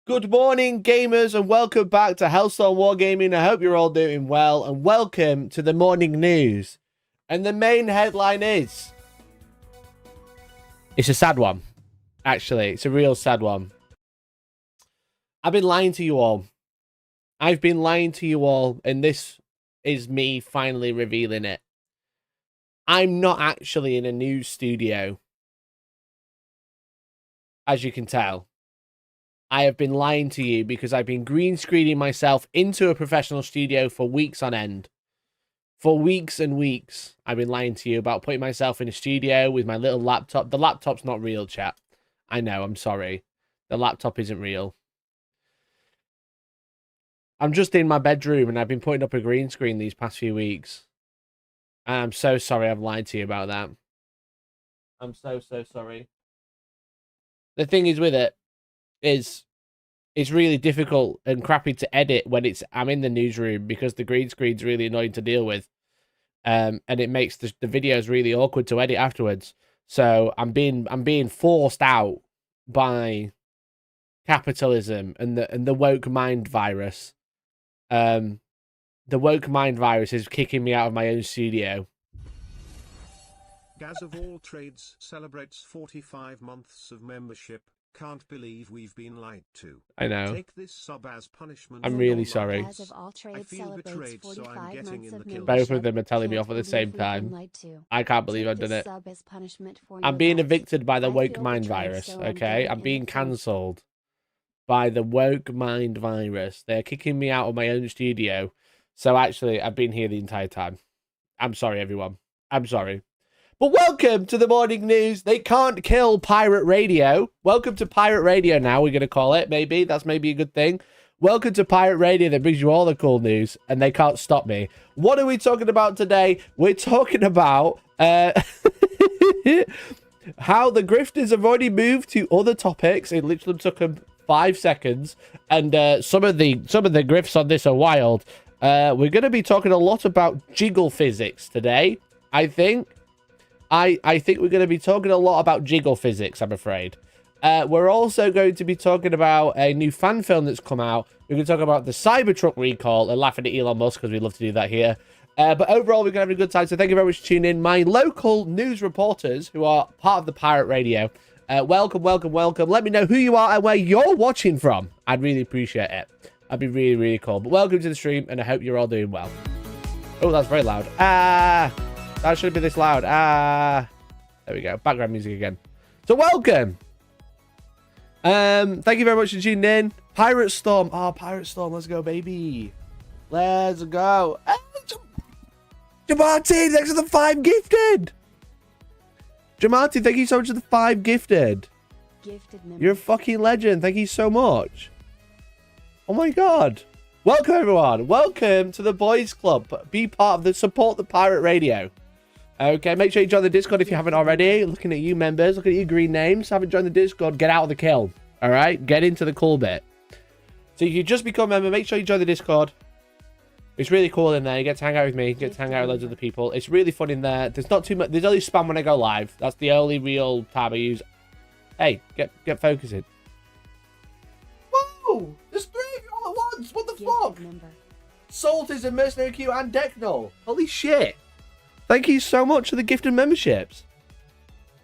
Good morning, gamers, and welcome back to Hellstormwargaming. I hope you're all doing well, and welcome to the morning news. And the main headline is... It's a sad one, actually. It's a real sad one. I've been lying to you all. I've been lying to you all, and this is me finally revealing it. I'm not actually in a news studio, as you can tell. I have been lying to you because I've been green screening myself into a professional studio for weeks on end. For weeks and weeks, I've been lying to you about putting myself in a studio with my little laptop. The laptop's not real, chat. I know, I'm sorry. The laptop isn't real. I'm just in my bedroom and I've been putting up a green screen these past few weeks. And I'm so sorry I've lied to you about that. I'm so sorry. The thing is with it, is it's really difficult and crappy to edit when I'm in the newsroom because the green screen's really annoying to deal with, and it makes the videos really awkward to edit afterwards. So I'm being forced out by capitalism and the woke mind virus. The woke mind virus is kicking me out of my own studio. Gaz of all trades celebrates 45 months of membership. Can't believe we've been lied to. I know. Take this sub as punishment. I'm really sorry. Gaz of all trades I feel betrayed, so I'm getting in the kill. Both of them are telling me off at the same time. I can't believe I've done it. I'm being evicted by the woke mind virus, okay? I'm being cancelled by the woke mind virus. They're kicking me out of my own studio. So actually, I've been here the entire time. I'm sorry, everyone. I'm sorry. But welcome to the morning news. They can't kill pirate radio. Welcome to pirate radio now, we're going to call it. Maybe. That's maybe a good thing. Welcome to pirate radio that brings you all the cool news, and they can't stop me. What are we talking about today? We're talking about how the grifters have already moved to other topics. It literally took them 5 seconds, and some of the grifts on this are wild. We're going to be talking a lot about jiggle physics today, I think. I think we're going to be talking a lot about jiggle physics, I'm afraid. We're also going to be talking about a new fan film that's come out. We're going to talk about the Cybertruck recall and laughing at Elon Musk because we love to do that here. But overall, we're going to have a good time. So thank you very much for tuning in. My local news reporters who are part of the Pirate Radio, welcome, welcome, welcome. Let me know who you are and where you're watching from. I'd really appreciate it. That'd be really, really cool. But welcome to the stream, and I hope you're all doing well. Oh, that's very loud. That shouldn't be this loud. There we go. Background music again. So welcome. Thank you very much for tuning in. Pirate Storm. Oh, Pirate Storm. Let's go, baby. Let's go. Jamati, thanks for the 5 gifted. Jamati, thank you so much for the 5 gifted. You're a fucking legend. Thank you so much. Oh my god. Welcome, everyone. Welcome to the Boys Club. Be part of the support the Pirate Radio. Okay, make sure you join the Discord if you haven't already. Looking at you members, looking at you green names. Haven't joined the Discord, get out of the kill. All right, get into the cool bit. So if you just become a member, make sure you join the Discord. It's really cool in there. You get to hang out with me, get to hang out with loads of other people. It's really fun in there. There's not too much. There's only spam when I go live. That's the only real tab I use. Hey, get focusing. Whoa! There's 3 of you all at once. What the fuck? Salt is a mercenary Q and Decknull. Holy shit! Thank you so much for the gifted memberships.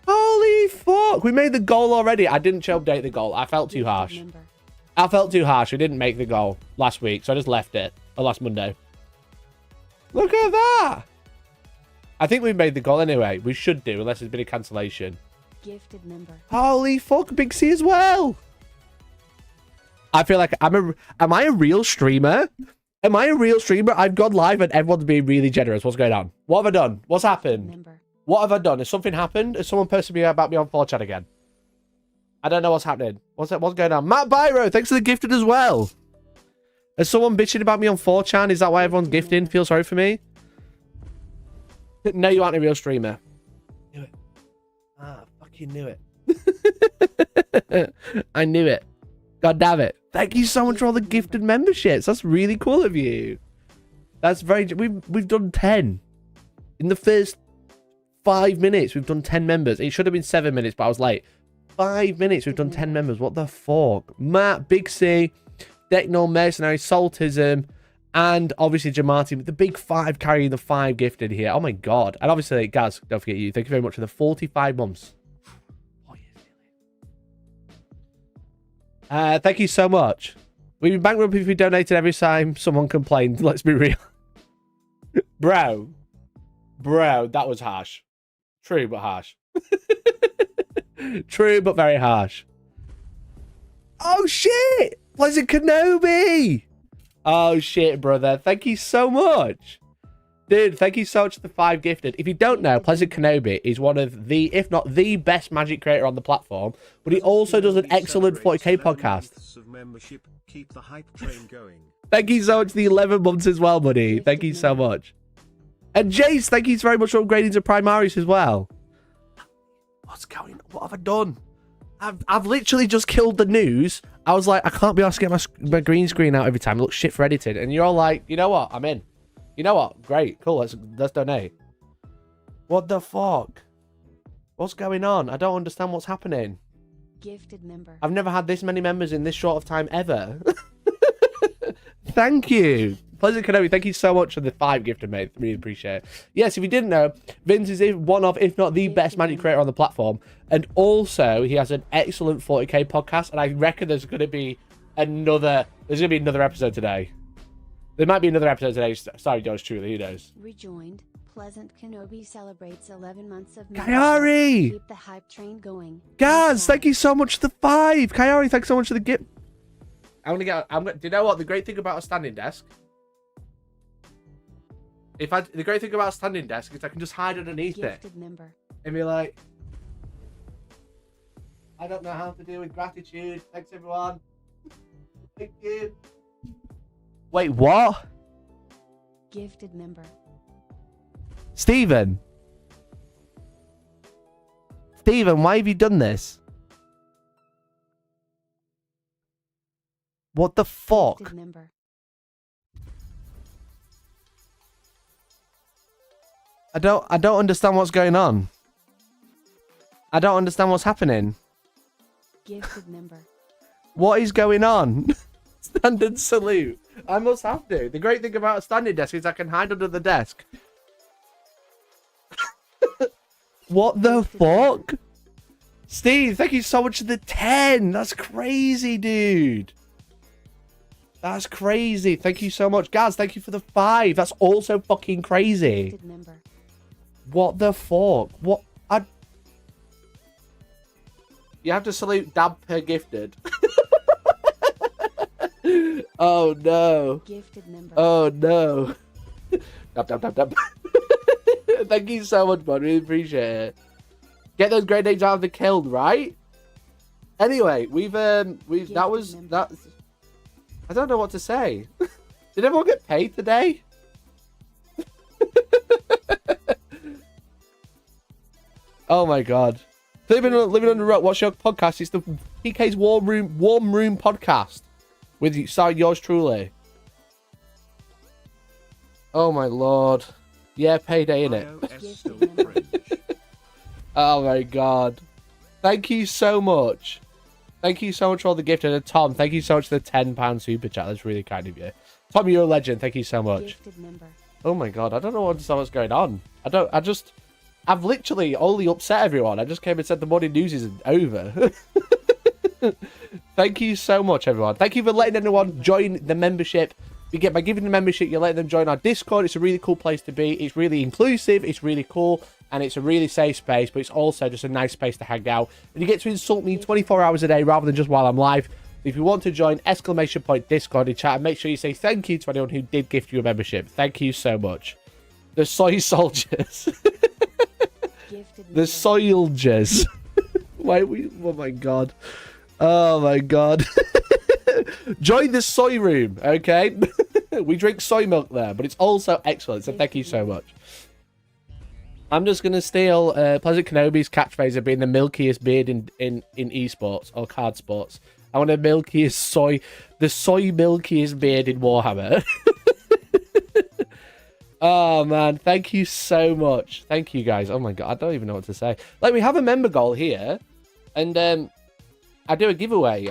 Holy fuck. We made the goal already. I didn't update the goal. I felt too harsh. I felt too harsh. We didn't make the goal last week, so I just left it. Or last Monday. Look at that. I think we made the goal anyway. We should do, unless there's been a cancellation. Gifted member. Holy fuck, Big C as well. I feel like am I a real streamer? Am I a real streamer? I've gone live and everyone's being really generous. What's going on? What have I done? What's happened? What have I done? Has something happened? Has someone posted me about me on 4chan again? I don't know what's happening. What's going on? Matt Byro, thanks for the gifted as well. Has someone bitching about me on 4chan? Is that why everyone's gifting? Feel sorry for me? No, you aren't a real streamer. Knew it. I fucking knew it. I knew it. God damn it. Thank you so much for all the gifted memberships. That's really cool of you. That's very... We've done 10. In the first 5 minutes, we've done 10 members. It should have been 7 minutes, but I was late. 5 minutes, we've done 10 members. What the fuck? Matt, Big C, Decknall, Mercenary, Saltism, and obviously Jamati with the big 5 carrying the 5 gifted here. Oh my god. And obviously, guys, don't forget you. Thank you very much for the 45 months. Thank you so much. We'd be bankrupt if we donated every time someone complained. Let's be real. Bro, that was harsh. True, but harsh. True, but very harsh. Oh, shit! Pleasant Kenobi! Oh, shit, brother. Thank you so much. Dude, thank you so much for the 5 gifted. If you don't know, Pleasant Kenobi is one of the, if not the best Magic creator on the platform, but he also does an excellent 40k podcast. Keep the hype train going. Thank you so much for the 11 months as well, buddy. Thank you so much. And Jace, thank you very much for upgrading to Primaris as well. What's going on? What have I done? I've literally just killed the news. I was like, I can't be asked to get my green screen out every time. It looks shit for editing. And you're all like, you know what? I'm in. You know what? Great. Cool. Let's donate. What the fuck? What's going on? I don't understand what's happening. Gifted member. I've never had this many members in this short of time ever. Thank you. Pleasant Kenobi, thank you so much for the 5 gifted, mate. Really appreciate it. Yes, if you didn't know, Vince is one of, if not the best Magic creator on the platform. And also, he has an excellent 40k podcast. And I reckon there's going to be another episode today. There might be another episode today. Sorry, yours truly. Who knows? Rejoined. Pleasant Kenobi celebrates 11 months of Kayari! Keep the hype train going. Gaz, thank you so much for the 5. Kayari, thanks so much for the gift. Do you know what? The great thing about a standing desk... The great thing about a standing desk is I can just hide underneath it. Member. And be like... I don't know how to deal with gratitude. Thanks, everyone. Thank you. Wait, what? Gifted member. Stephen, why have you done this? What the fuck? Gifted member. I don't understand what's going on. I don't understand what's happening. Gifted member. What is going on? Standard salute. I must have to. The great thing about a standing desk is I can hide under the desk. What the fuck? Steve, thank you so much for the 10. That's crazy, dude. That's crazy. Thank you so much. Gaz, thank you for the 5. That's also fucking crazy. What the fuck? What? You have to salute Dab per gifted. Oh no. Gifted member. Oh no. Dab. Thank you so much, bud. Really appreciate it. Get those great names out of the kiln, right? Anyway, that was that. I don't know what to say. Did everyone get paid today? Oh my god. Living on the rock. What's your podcast? It's the PK's Warm Room podcast with you. Sorry, yours truly. Oh my lord. Yeah, payday, innit? Oh my god. Thank you so much. Thank you so much for all the gifted. And Tom, thank you so much for the £10 super chat. That's really kind of you. Tom, you're a legend. Thank you so much. Oh my god, I don't know what's going on. I've literally only upset everyone. I just came and said the morning news isn't over. Thank you so much, everyone. Thank you for letting anyone join the membership. By giving the membership, you're letting them join our Discord. It's a really cool place to be. It's really inclusive. It's really cool. And it's a really safe space, but it's also just a nice space to hang out. And you get to insult me 24 hours a day rather than just while I'm live. If you want to join, !Discord in chat, and make sure you say thank you to anyone who did gift you a membership. Thank you so much. The soy soldiers. The soldiers. Oh my god. Oh my god. Join the soy room, okay? We drink soy milk there, but it's also excellent, so thank you so much. I'm just going to steal Pleasant Kenobi's catchphrase of being the milkiest beard in esports or card sports. I want the soy milkiest beard in Warhammer. Oh, man. Thank you so much. Thank you, guys. Oh, my God. I don't even know what to say. Like, we have a member goal here. And I do a giveaway.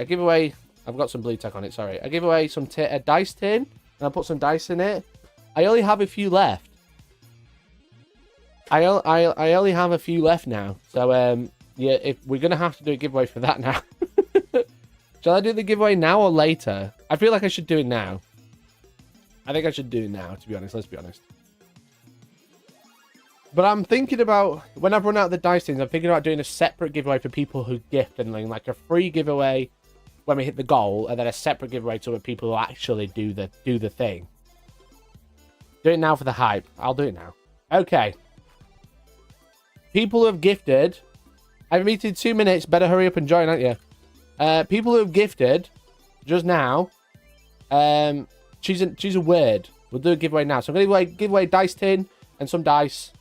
I've got some blue tack on it, sorry. I give away some a dice tin, and I put some dice in it. I only have a few left. I only have a few left now. So, yeah, if we're going to have to do a giveaway for that now. Shall I do the giveaway now or later? I feel like I should do it now. I think I should do it now, to be honest. Let's be honest. But I'm thinking about, when I've run out of the dice things, I'm thinking about doing a separate giveaway for people who gift and like a free giveaway when we hit the goal, and then a separate giveaway to people who actually do the thing. Do it now for the hype. I'll do it now. Okay. People who have gifted. I have a meeting in 2 minutes. Better hurry up and join, aren't you? People who have gifted just now. Choose a word. We'll do a giveaway now. So I'm going to give away dice tin and some dice.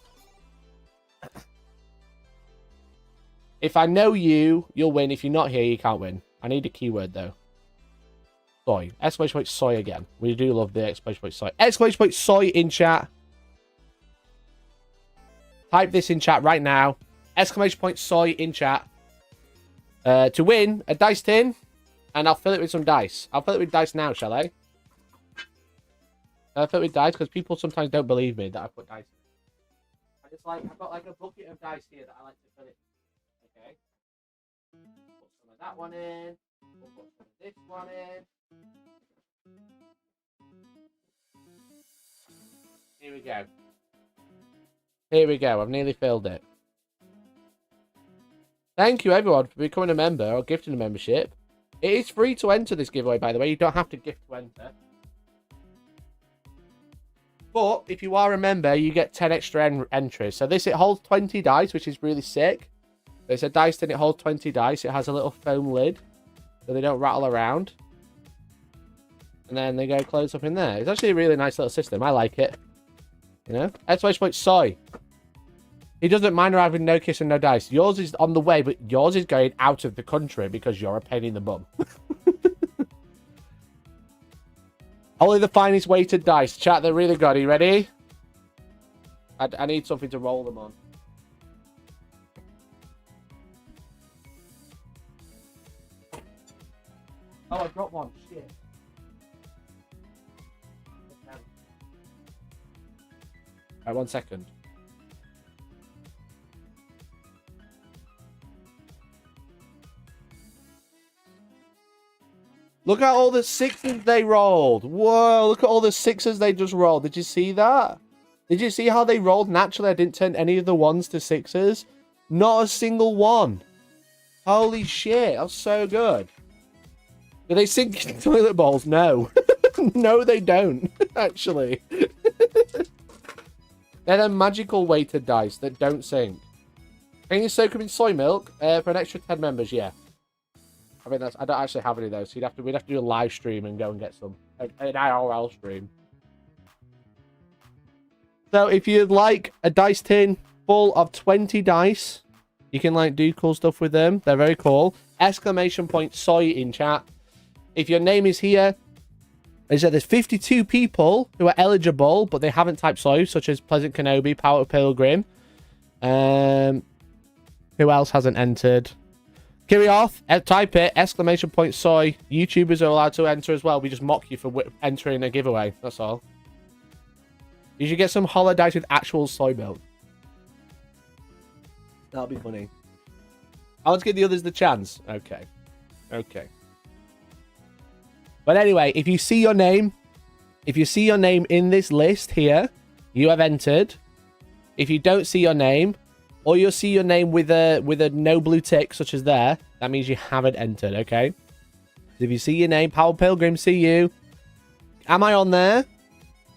If I know you, you'll win. If you're not here, you can't win. I need a keyword though. Soy. Exclamation point soy again. We do love the exclamation point soy. Exclamation point soy in chat. Type this in chat right now. Exclamation point soy in chat. To win a dice tin. And I'll fill it with some dice. I'll fill it with dice now, shall I? I'll fill it with dice because people sometimes don't believe me that I put dice in. I've got like a bucket of dice here that I like to fill it. Okay. Put some of that one in. We'll put some of this one in. Here we go. Here we go. I've nearly filled it. Thank you everyone for becoming a member or gifting a membership. It is free to enter this giveaway, by the way. You don't have to gift to enter. But if you are a member, you get 10 extra entries. So it holds 20 dice, which is really sick. It's a dice tin, it holds 20 dice. It has a little foam lid, so they don't rattle around. And then they go close up in there. It's actually a really nice little system. I like it. You know? Exclamation point soy. He doesn't mind having no kiss and no dice. Yours is on the way, but yours is going out of the country because you're a pain in the bum. Only the finest weighted dice. Chat, they're really good. Are you ready? I need something to roll them on. Oh, I dropped one. Shit. Okay. Alright, 1 second. Look at all the sixes they rolled. Whoa, look at all the sixes they just rolled. Did you see that? Did you see how they rolled naturally? I didn't turn any of the ones to sixes. Not a single one. Holy shit, that's so good. Do they sink in toilet bowls? No. No, they don't, actually. They're the magical weighted dice that don't sink. Can you soak them in soy milk for an extra 10 members? Yeah. I mean, I don't actually have any of those, so we'd have to do a live stream and go and get some. An IRL stream. So if you'd like a dice tin full of 20 dice, you can like do cool stuff with them. They're very cool. Exclamation point soy in chat. If your name is here, they said there's 52 people who are eligible, but they haven't typed soy, such as Pleasant Kenobi, Power Pilgrim. Who else hasn't entered? Kirioth, type it, exclamation point soy. YouTubers are allowed to enter as well. We just mock you for entering a giveaway. That's all. You should get some hollow dice with actual soy milk. That'll be funny. I want to give the others the chance. Okay. Okay. But anyway, if you see your name in this list here, you have entered. If you don't see your name, or you'll see your name with a no blue tick, such as there, that means you haven't entered, okay? So if you see your name, Power Pilgrim, see you. Am I on there?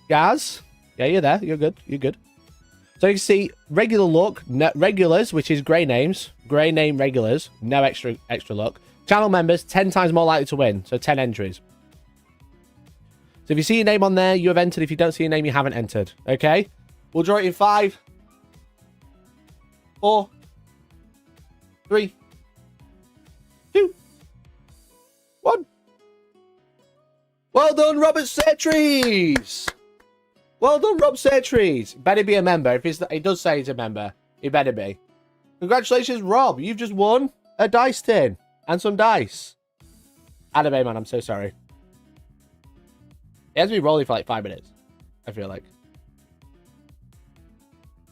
Gaz? Yeah, you're there. You're good. You're good. So you can see regular luck, regulars, which is grey names. Grey name regulars. No extra luck. Channel members, 10 times more likely to win. So 10 entries. So if you see your name on there, you have entered. If you don't see your name, you haven't entered. Okay? We'll draw it in 5, 4, 3, 2, 1. Well done, Robert Sertrees. Well done, Rob Sertrees. Better be a member. If he does say he's a member, he better be. Congratulations, Rob. You've just won a dice tin and some dice. Anime man, I'm so sorry. It has been rolling for like 5 minutes, I feel like.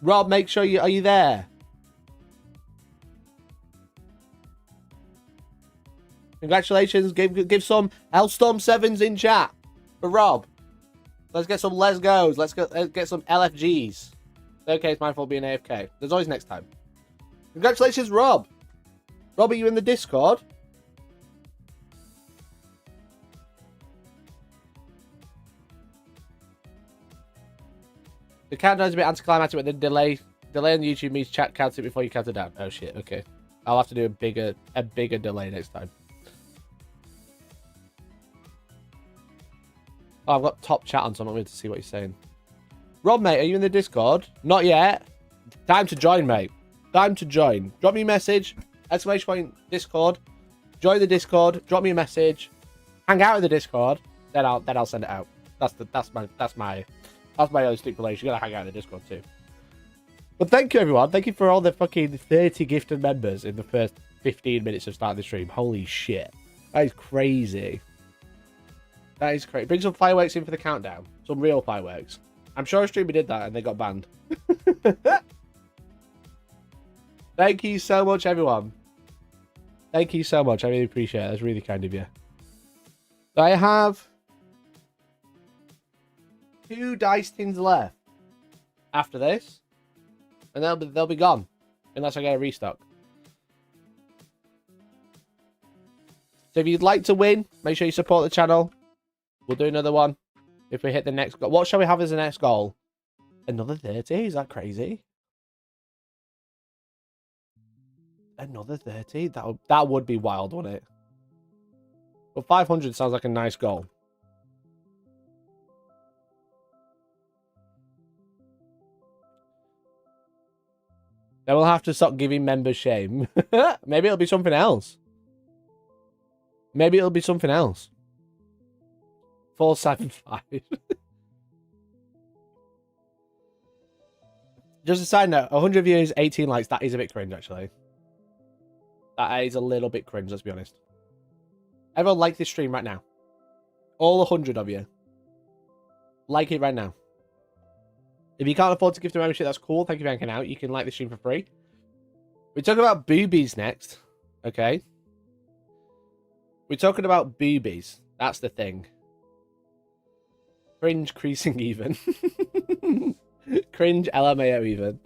Rob, make sure are you there? Congratulations. Give some Hellstorm 7s in chat for Rob. Let's get some let's goes. Let's get some LFGs. Okay, it's my fault being AFK. There's always next time. Congratulations, Rob. Rob, are you in the Discord? The countdown's a bit anticlimactic, but the delay on YouTube means chat counts it before you count it down. Oh shit, okay. I'll have to do a bigger delay next time. Oh, I've got top chat on, so I'm not going to see what you're saying. Rob, mate, are you in the Discord? Not yet. Time to join, mate. Time to join. Drop me a message. Exclamation point Discord. Join the Discord. Drop me a message. Hang out in the Discord. Then I'll send it out. That's my only stipulation. You gotta hang out in the Discord too. But thank you, everyone. Thank you for all the fucking 30 gifted members in the first 15 minutes of starting the stream. Holy shit. That is crazy. That is crazy. Bring some fireworks in for the countdown. Some real fireworks. I'm sure a streamer did that and they got banned. Thank you so much, everyone. Thank you so much. I really appreciate it. That's really kind of you. I have 2 dice tins left after this. And they'll be gone. Unless I get a restock. So if you'd like to win, make sure you support the channel. We'll do another one if we hit the next goal. What shall we have as the next goal? Another 30? Is that crazy? Another 30? That would be wild, wouldn't it? But 500 sounds like a nice goal. Then we'll have to stop giving members shame. Maybe it'll be something else. Maybe it'll be something else. 475. Just a side note, 100 views, 18 likes. That is a bit cringe, actually. That is a little bit cringe, let's be honest. Everyone like this stream right now. All 100 of you. Like it right now. If you can't afford to gift a membership, that's cool. Thank you for hanging out. You can like the stream for free. We're talking about boobies next. Okay. We're talking about boobies. That's the thing. Cringe creasing even. Cringe LMAO even.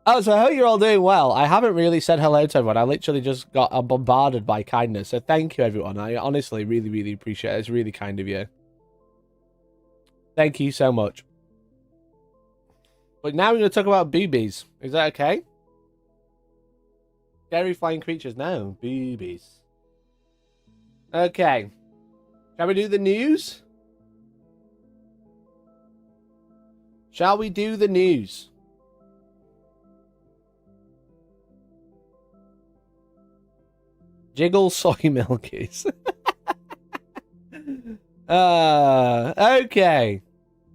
Oh, so I hope you're all doing well. I haven't really said hello to everyone. I literally just got bombarded by kindness. So thank you, everyone. I honestly really, really appreciate it. It's really kind of you. Thank you so much. But now we're going to talk about boobies. Is that okay? Scary flying creatures. No, boobies. Okay. Shall we do the news? Shall we do the news? Jiggle soy milkies. Okay.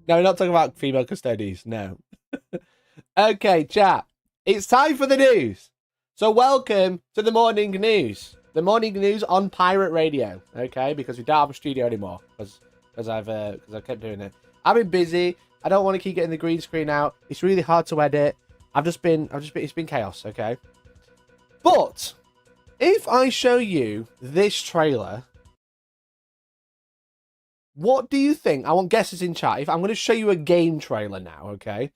No, we're not talking about female custodies. No. Okay, chat. It's time for the news. So welcome to the morning news. The morning news on Pirate Radio. Okay, because we don't have a studio anymore. Because I've kept doing it. I've been busy. I don't want to keep getting the green screen out. It's really hard to edit. It's been chaos, okay? But if I show you this trailer, what do you think? I want guesses in chat. If I'm going to show you a game trailer now, okay?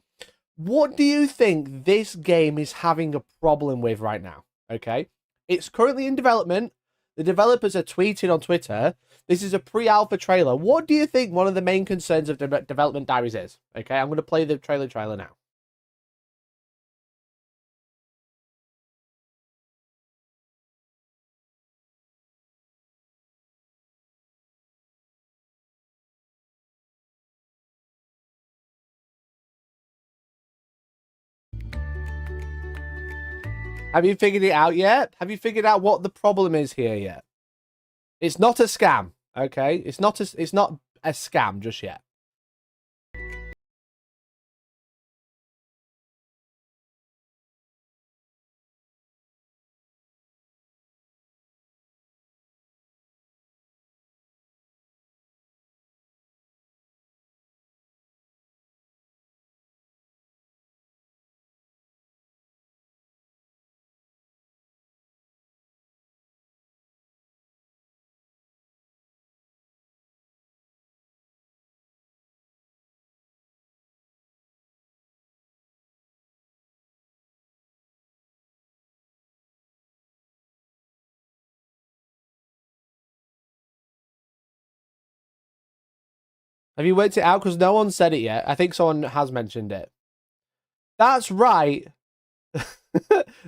What do you think this game is having a problem with right now? Okay? It's currently in development. The developers are tweeting on Twitter. This is a pre-alpha trailer. What do you think one of the main concerns of development diaries is? Okay, I'm going to play the trailer now. Have you figured it out yet? Have you figured out what the problem is here yet? It's not a scam, okay? It's not a scam just yet. Have you worked it out? Because no one said it yet. I think someone has mentioned it. That's right.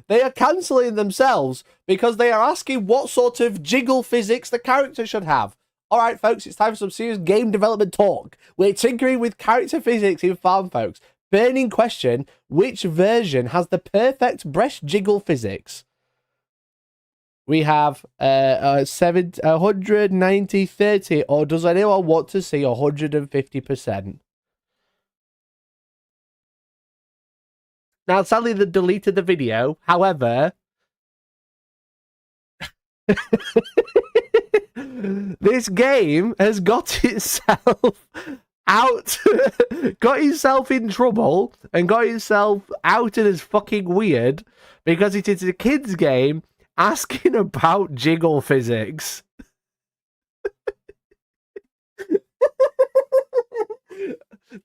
They are cancelling themselves because they are asking what sort of jiggle physics the character should have. All right, folks, it's time for some serious game development talk. We're tinkering with character physics in Farm, folks. Burning question, which version has the perfect breast jiggle physics? We have 190, 30, or does anyone want to see 150%? Now, sadly, they deleted the video. However, this game has got itself out, got itself in trouble, and got itself outed as fucking weird because it is a kid's game asking about jiggle physics.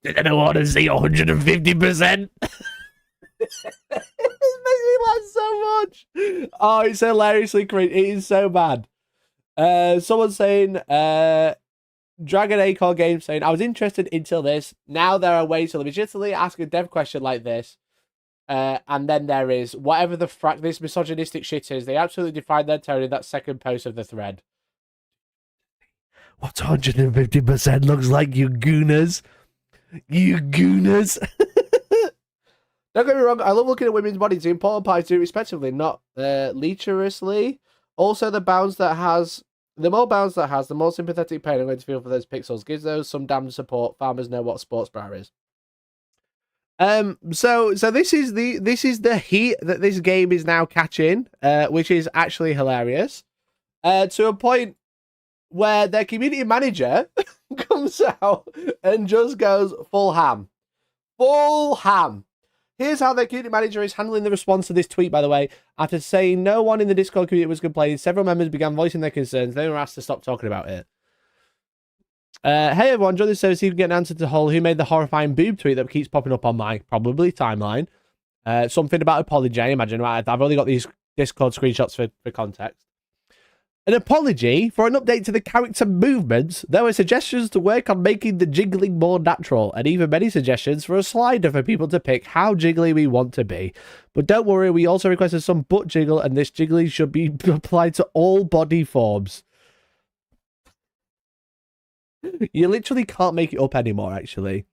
Did anyone want to see 150%? This makes me laugh so much. Oh, it's hilariously cringe. It is so bad. Someone saying, Dragon Acorn Games saying, I was interested until this. Now there are ways to legitimately ask a dev question like this. And then there is whatever the frack this misogynistic shit is. They absolutely defined their tone in that second post of the thread. What's 150% looks like, you gooners? You gooners? Don't get me wrong, I love looking at women's bodies. The important part is to do it respectively, not lecherously. Also, the more bounds that has, the more sympathetic pain I'm going to feel for those pixels. Gives those some damn support. Farmers know what sports bra is. So this is the heat that this game is now catching, which is actually hilarious. To a point where their community manager comes out and just goes full ham. Full ham. Here's how their community manager is handling the response to this tweet, by the way. After saying no one in the Discord community was complaining, several members began voicing their concerns. They were asked to stop talking about it. Hey everyone, join the service. You can get an answer to Hull, who made the horrifying boob tweet that keeps popping up on my probably timeline. Something about apology, I imagine. Right? I've only got these Discord screenshots for context. An apology for an update to the character movements. There were suggestions to work on making the jiggling more natural, and even many suggestions for a slider for people to pick how jiggly we want to be. But don't worry, we also requested some butt jiggle, and this jiggling should be applied to all body forms. You literally can't make it up anymore, actually.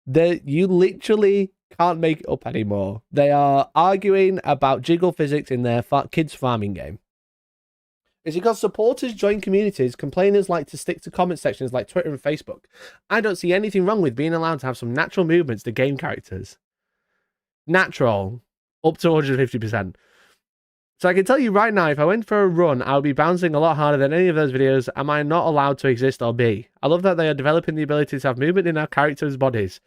You literally can't make it up anymore. They are arguing about jiggle physics in their kids' farming game. It's because supporters join communities, complainers like to stick to comment sections like Twitter and Facebook. I don't see anything wrong with being allowed to have some natural movements to game characters. Natural, up to 150%. So I can tell you right now, if I went for a run, I would be bouncing a lot harder than any of those videos. Am I not allowed to exist or be? I love that they are developing the ability to have movement in our characters' bodies.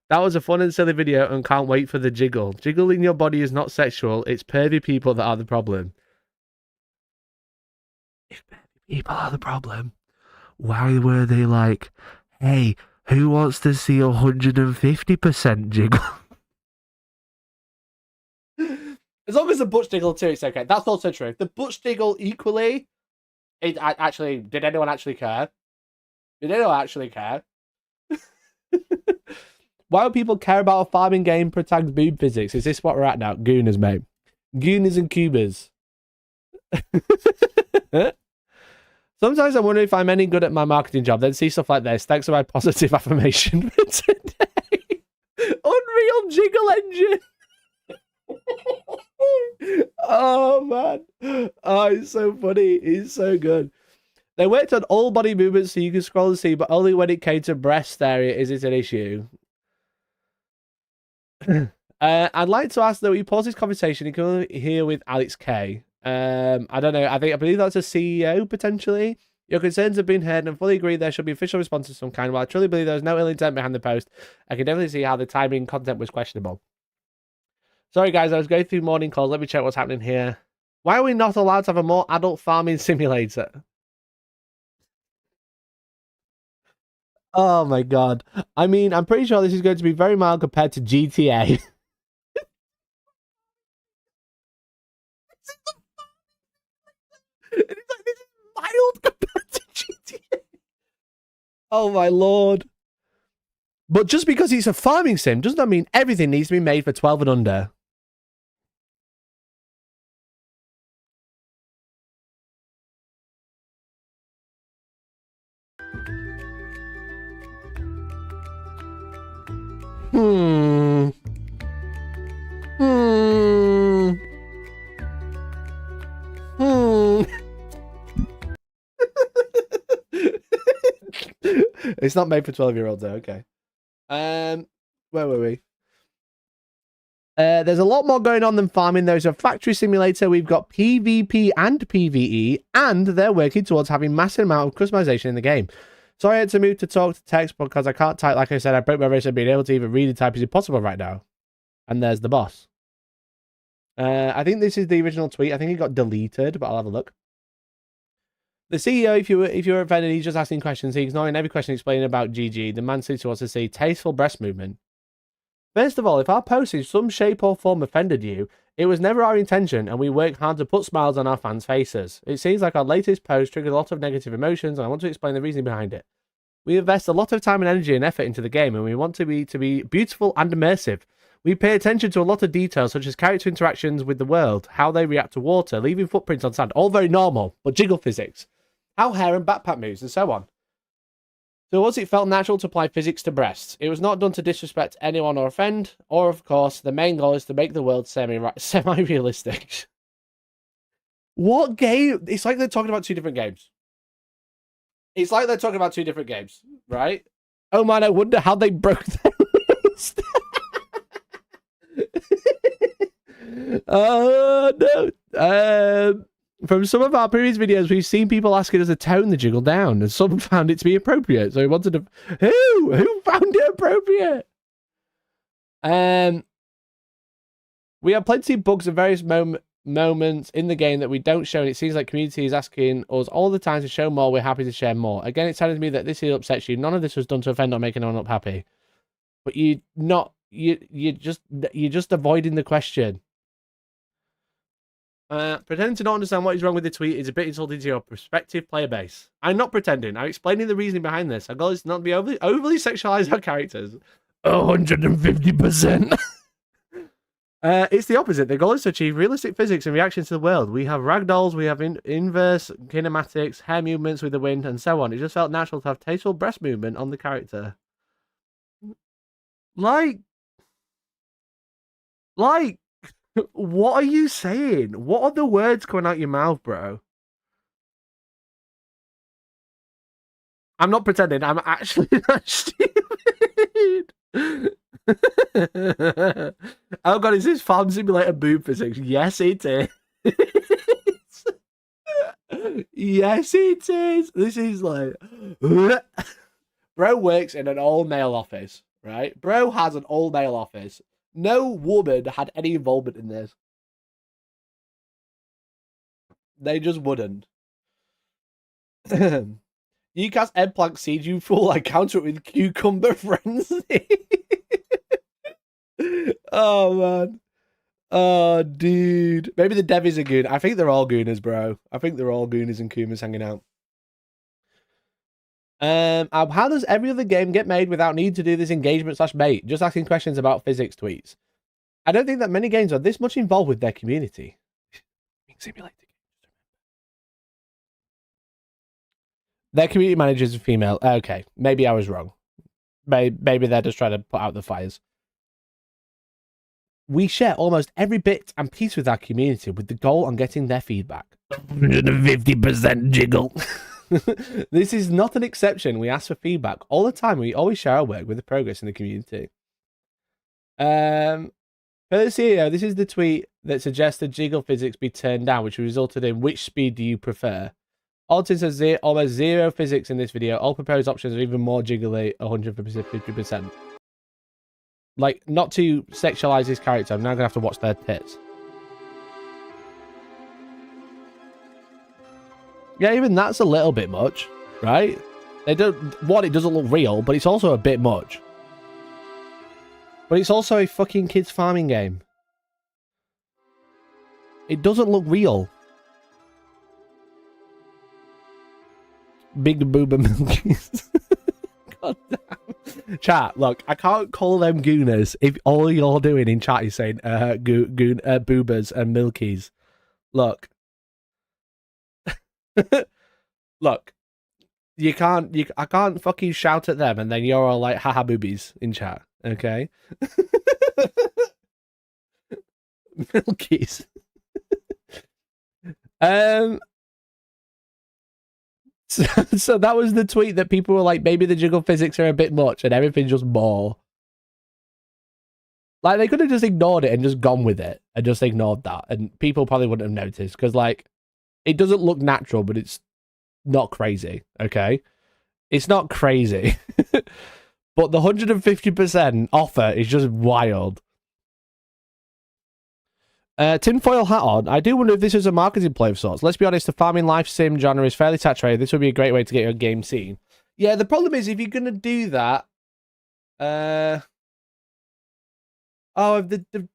That was a fun and silly video and can't wait for the jiggle. Jiggling your body is not sexual. It's pervy people that are the problem. If people are the problem, why were they like, hey, who wants to see 150% jiggle? As long as the butch jiggle too, it's okay. That's also true. The butch jiggle equally, did anyone actually care? Did anyone actually care? Why would people care about a farming game protects boob physics? Is this what we're at now? Gooners, mate. Gooners and Cubers. Sometimes I wonder if I'm any good at my marketing job, then see stuff like this. Thanks for my positive affirmation for today. Unreal Jiggle Engine. Oh, man. Oh, it's so funny. It's so good. They worked on all body movements so you can scroll and see, but only when it came to breast area is it an issue. I'd like to ask, though, we pause this conversation and come here with Alex K. I don't know. I believe that's a CEO, potentially. Your concerns have been heard and fully agree there should be official response of some kind. While I truly believe there was no ill intent behind the post, I can definitely see how the timing content was questionable. Sorry, guys, I was going through morning calls. Let me check what's happening here. Why are we not allowed to have a more adult farming simulator? Oh, my God. I mean, I'm pretty sure this is going to be very mild compared to GTA. It's like, this is mild compared to GTA. Oh my lord. But just because it's a farming sim does not mean everything needs to be made for 12 and under. It's not made for 12-year-olds though, okay. Where were we? There's a lot more going on than farming. There's a factory simulator. We've got PvP and PvE, and they're working towards having massive amount of customization in the game. Sorry I had to move to talk to text because I can't type. Like I said, I broke my wrist and being able to even read and type is impossible right now. And there's the boss. I think this is the original tweet. I think it got deleted, but I'll have a look. The CEO, if you were offended, he's just asking questions. He's ignoring every question explaining about GG. The man seems to want to see tasteful breast movement. First of all, if our post in some shape or form offended you, it was never our intention, and we work hard to put smiles on our fans' faces. It seems like our latest post triggered a lot of negative emotions, and I want to explain the reasoning behind it. We invest a lot of time and energy and effort into the game, and we want to be beautiful and immersive. We pay attention to a lot of details, such as character interactions with the world, how they react to water, leaving footprints on sand, all very normal, but jiggle physics, how hair and backpack moves, and so on. So once it felt natural to apply physics to breasts. It was not done to disrespect anyone or offend, or of course, the main goal is to make the world semi-realistic. What game? It's like they're talking about two different games. It's like they're talking about two different games, right? Oh man, I wonder how they broke their wrist. Oh no. From some of our previous videos, we've seen people asking us to tone the jiggle down, and some found it to be appropriate. So we wanted to... Who found it appropriate? We have plenty of bugs at various moments in the game that we don't show, and it seems like community is asking us all the time to show more. We're happy to share more. Again, it sounded to me that this upsets you. None of this was done to offend or make anyone up happy. But you're just avoiding the question. Pretending to not understand what is wrong with the tweet is a bit insulting to your prospective player base. I'm not pretending. I'm explaining the reasoning behind this. Our goal is not to be overly sexualize our characters. 150%. It's the opposite. The goal is to achieve realistic physics and reactions to the world. We have ragdolls, we have inverse kinematics, hair movements with the wind, and so on. It just felt natural to have tasteful breast movement on the character. Like, what are you saying? What are the words coming out your mouth, bro? I'm not pretending. I'm actually not stupid. Oh god, is this Farm Simulator boob physics? Yes, it is. Yes, it is. This is like... Bro works in an all-male office, right? Bro has an all-male office. No woman had any involvement in this. They just wouldn't. You cast eggplant seed, you fool. I counter it with cucumber frenzy. Oh, man. Oh, dude. Maybe the dev is a goon. I think they're all gooners, bro. I think they're all gooners and kumas hanging out. How does every other game get made without need to do this engagement/bait? Just asking questions about physics tweets. I don't think that many games are this much involved with their community. Simulator. Their community manager is a female. Okay, maybe I was wrong. Maybe they're just trying to put out the fires. We share almost every bit and piece with our community with the goal on getting their feedback. 150% jiggle. This is not an exception. We ask for feedback all the time. We always share our work with the progress in the community. For the CEO, this is the tweet that suggested jiggle physics be turned down, which resulted in which speed do you prefer? Alton says almost zero physics in this video. All proposed options are even more jiggly, 150%. Like, not to sexualize his character, I'm now going to have to watch their tits. Yeah, even that's a little bit much, right? It doesn't look real, but it's also a bit much. But it's also a fucking kids farming game. It doesn't look real. Big booba milkies. God damn. Chat, look, I can't call them Gooners if all you're doing in chat is saying boobers and milkies. Look. Look. I can't fucking shout at them and then you're all like haha boobies in chat, okay? Milkies. So that was the tweet that people were like, maybe the jiggle physics are a bit much and everything's just more. Like, they could have just ignored it and just gone with it and just ignored that. And people probably wouldn't have noticed because, like, it doesn't look natural, but it's not crazy, okay? It's not crazy. But the 150% offer is just wild. Tinfoil hat on. I do wonder if this is a marketing play of sorts. Let's be honest, the farming life sim genre is fairly saturated. This would be a great way to get your game seen. Yeah, the problem is if you're going to do that... Oh, they've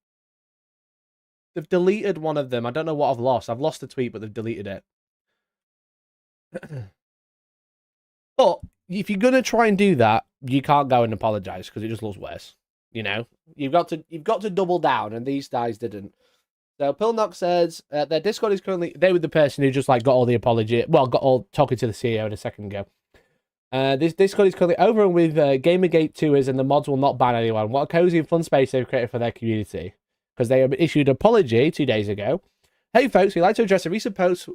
deleted one of them. I don't know what I've lost. I've lost the tweet, but they've deleted it. But if you're going to try and do that, you can't go and apologize because it just looks worse. You know? You've got to double down, and these guys didn't. So Pilnock says their Discord is currently... They were the person who just like got all the apology... Well, got all talking to the CEO a second ago. This Discord is currently overrun with Gamergate tours and the mods will not ban anyone. What a cozy and fun space they've created for their community. Because they issued an apology 2 days ago. Hey folks, we'd like to address a recent post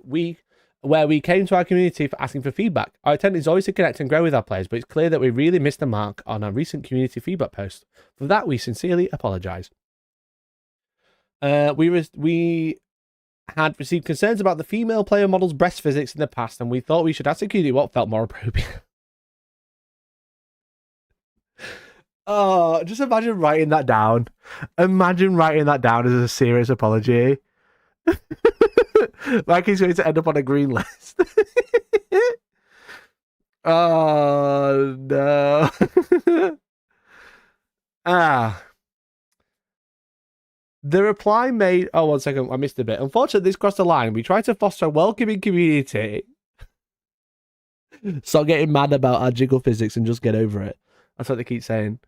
where we came to our community for asking for feedback. Our intent is always to connect and grow with our players, but it's clear that we really missed the mark on our recent community feedback post. For that, we sincerely apologise. We had received concerns about the female player model's breast physics in the past, and we thought we should ask the community what felt more appropriate. Oh, just imagine writing that down. Imagine writing that down as a serious apology. Like he's going to end up on a green list. Oh, no. The reply made... Oh, 1 second. I missed a bit. Unfortunately, this crossed the line. We tried to foster a welcoming community. Stop getting mad about our jiggle physics and just get over it. That's what they keep saying.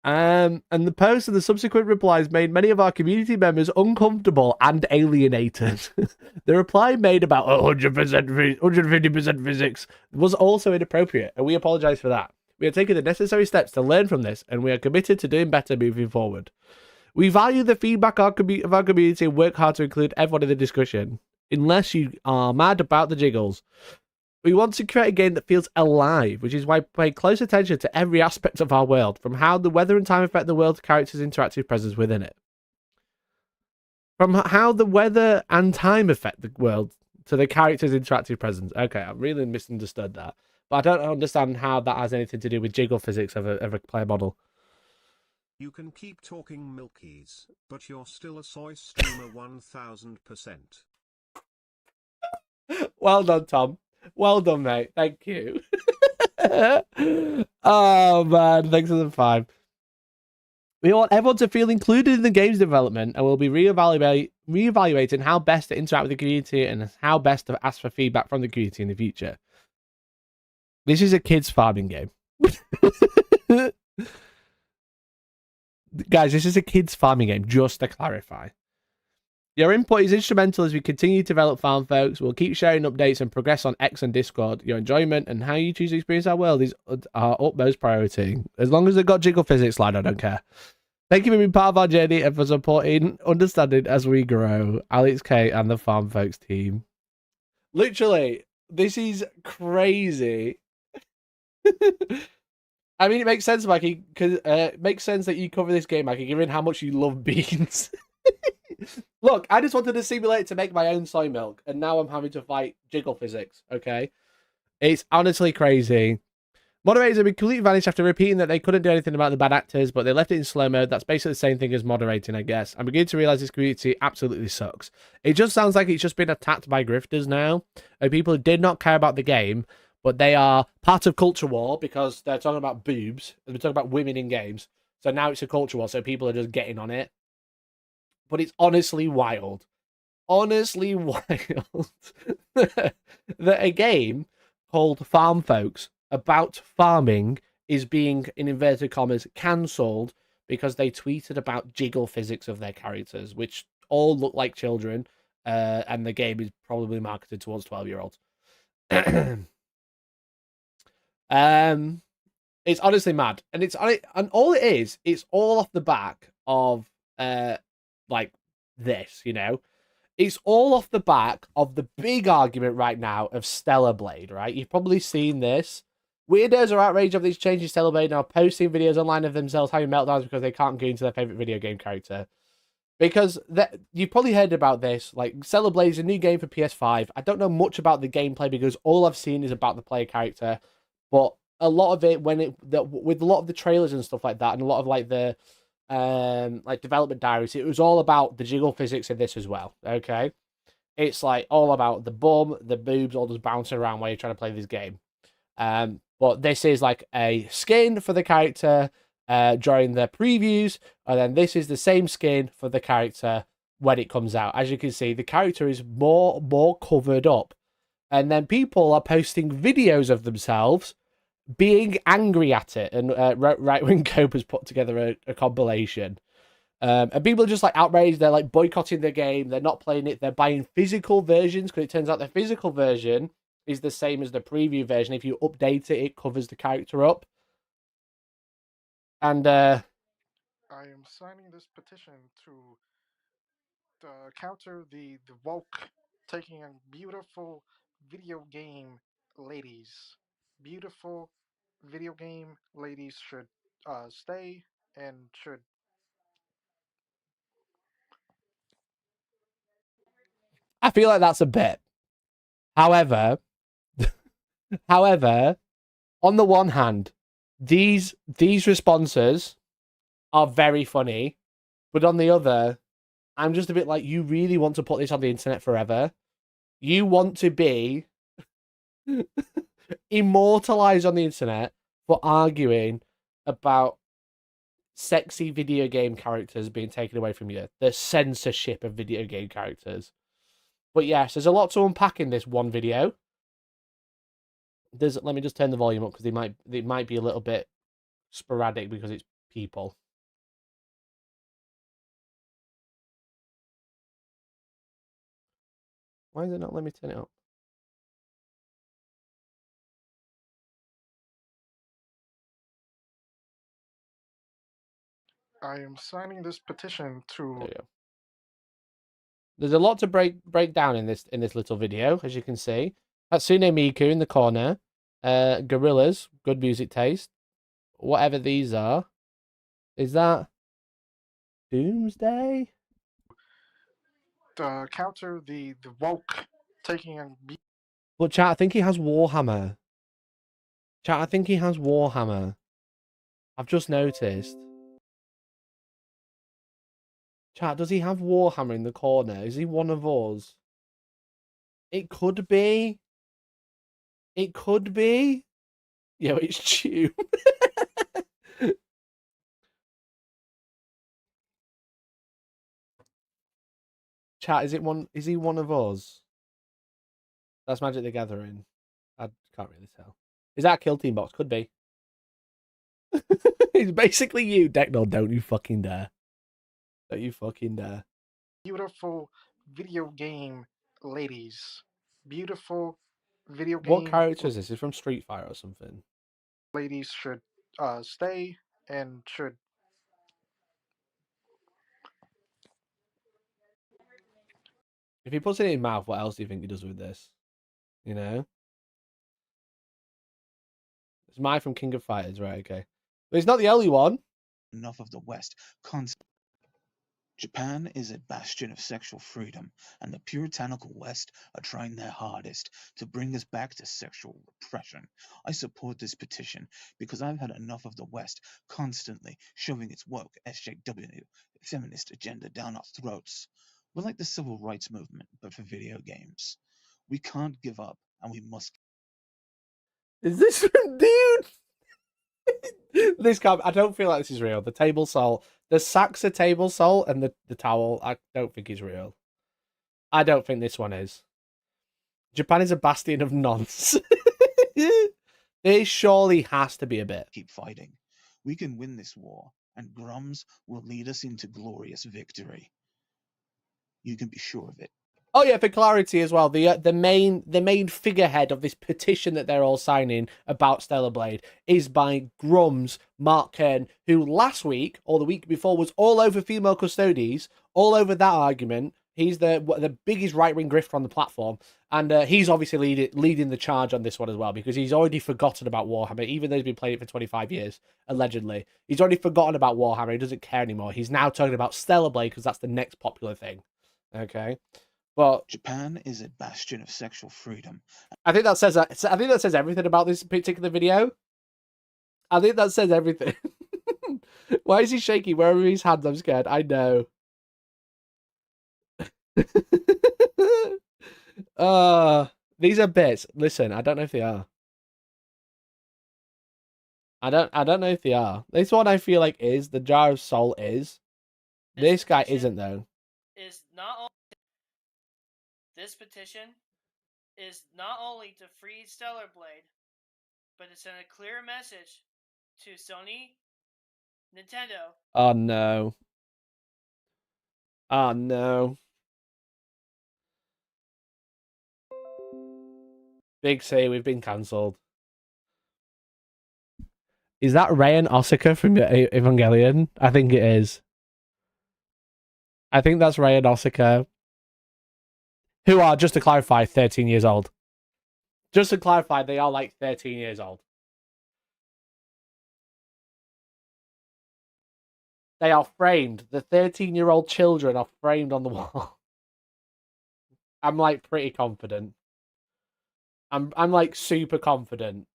And the post and the subsequent replies made many of our community members uncomfortable and alienated. The reply made about 100%, 150% physics was also inappropriate, and we apologise for that. We are taking the necessary steps to learn from this, and we are committed to doing better moving forward. We value the feedback of our community and work hard to include everyone in the discussion, unless you are mad about the jiggles. We want to create a game that feels alive, which is why we pay close attention to every aspect of our world, from how the weather and time affect the world to characters' interactive presence within it. From how the weather and time affect the world to the character's interactive presence. Okay, I really misunderstood that. But I don't understand how that has anything to do with jiggle physics of a player model. You can keep talking milkies, but you're still a soy streamer 1000%. Well done, Tom. Well done, mate. Thank you. Oh, man. Thanks for the 5. We want everyone to feel included in the game's development, and we'll be reevaluating how best to interact with the community and how best to ask for feedback from the community in the future. This is a kids' farming game. Guys, this is a kids' farming game, just to clarify. Your input is instrumental as we continue to develop Farm Folks. We'll keep sharing updates and progress on X and Discord. Your enjoyment and how you choose to experience our world is our utmost priority. As long as they've got jiggle physics line, I don't care. Thank you for being part of our journey and for supporting, understanding as we grow. Alex K and the Farm Folks team. Literally, this is crazy. I mean, it makes sense, Mikey, because it makes sense that you cover this game, Mikey, given how much you love beans. Look, I just wanted to simulate to make my own soy milk, and now I'm having to fight jiggle physics, okay? It's honestly crazy. Moderators have been completely vanished after repeating that they couldn't do anything about the bad actors, but they left it in slow mode. That's basically the same thing as moderating, I guess. I'm beginning to realise this community absolutely sucks. It just sounds like it's just been attacked by grifters now, and people who did not care about the game, but they are part of culture war because they're talking about boobs, and they're talking about women in games. So now it's a culture war, so people are just getting on it. But it's honestly wild. Honestly wild. That a game called Farm Folks about farming is being, in inverted commas, cancelled because they tweeted about jiggle physics of their characters, which all look like children, and the game is probably marketed towards 12-year-olds. It's honestly mad, and and all it is, it's all off the back of like this, you know. It's all off the back of the big argument right now of Stellar Blade, right? You've probably seen this. Weirdos are outraged over these changes. Stellar Blade now posting videos online of themselves having meltdowns because they can't go into their favorite video game character. Because you've probably heard about this. Like, Stellar Blade is a new game for PS5. I don't know much about the gameplay because all I've seen is about the player character. But a lot of it, with a lot of the trailers and stuff like that, and a lot of like the like development diaries, it was all about the jiggle physics of this as well. Okay, it's like all about the bum, the boobs, all just bouncing around while you're trying to play this game. But this is like a skin for the character during the previews, and then this is the same skin for the character when it comes out. As you can see, the character is more covered up, and then people are posting videos of themselves being angry at it, and Right Wing Cope has put together a compilation. And people are just like outraged. They're like boycotting the game. They're not playing it. They're buying physical versions because it turns out the physical version is the same as the preview version. If you update it, it covers the character up. And I am signing this petition to counter the woke taking on beautiful video game ladies. Beautiful video game ladies should stay and should. I feel like that's a bit. However, on the one hand, these responses are very funny, but on the other, I'm just a bit like, you really want to put this on the internet forever? You want to be immortalized on the internet for arguing about sexy video game characters being taken away from you, the censorship of video game characters. But yes, there's a lot to unpack in this one video. Let me just turn the volume up because it might be a little bit sporadic because it's people. Why is it not letting me turn it up? I am signing this petition to. There you go. There's a lot to break down in this little video, as you can see. Hatsune Miku in the corner. Gorillas, good music taste. Whatever these are. Is that Doomsday? Counter the woke taking on. But chat, I think he has Warhammer. Chat, I think he has Warhammer. I've just noticed. Chat, does he have Warhammer in the corner? Is he one of us? It could be. It could be. Yo, it's Chew. Chat, is he one of us? That's Magic the Gathering. I can't really tell. Is that a Kill Team box? Could be. It's basically you, Decknell. Don't you fucking dare. Don't you fucking dare. Beautiful video game ladies. Beautiful video game. What character is this? Is it from Street Fighter or something? Ladies should stay and should. If he puts it in his mouth, what else do you think he does with this? You know? It's Mai from King of Fighters, right? Okay. But he's not the only one. Enough of the West. Japan is a bastion of sexual freedom, and the puritanical West are trying their hardest to bring us back to sexual repression. I support this petition because I've had enough of the West constantly shoving its woke SJW feminist agenda down our throats. We're like the civil rights movement, but for video games. We can't give up, and we must. Is this dude? This can't. I don't feel like this is real. The table salt, the sacks of table salt, and the towel. I don't think is real. I don't think this one is. Japan is a bastion of nonce. There surely has to be a bit. Keep fighting. We can win this war, and Grums will lead us into glorious victory. You can be sure of it. Oh yeah, for clarity as well, the main figurehead of this petition that they're all signing about Stellar Blade is by Grums, Mark Kern, who last week or the week before was all over female custodies, all over that argument. He's the biggest right-wing grifter on the platform, and he's obviously leading the charge on this one as well, because he's already forgotten about Warhammer, even though he's been playing it for 25 years, allegedly. He's already forgotten about Warhammer, he doesn't care anymore. He's now talking about Stellar Blade, because that's the next popular thing. Okay? But Japan is a bastion of sexual freedom. I think that says everything about this particular video. I think that says everything. Why is he shaking? Where are his hands? I'm scared. I know. These are bits. Listen, I don't know if they are. I don't know if they are. This one I feel like is. The Jar of Soul is. This guy isn't though. This petition is not only to free Stellar Blade, but to send a clear message to Sony, Nintendo. Oh no. Oh no. Big C, we've been cancelled. Is that Ryan Osaka from Evangelion? I think it is. I think that's Ryan Osaka. Who are, just to clarify, 13 years old. Just to clarify, they are like 13 years old. They are framed. The 13-year-old children are framed on the wall. I'm like pretty confident. I'm like super confident.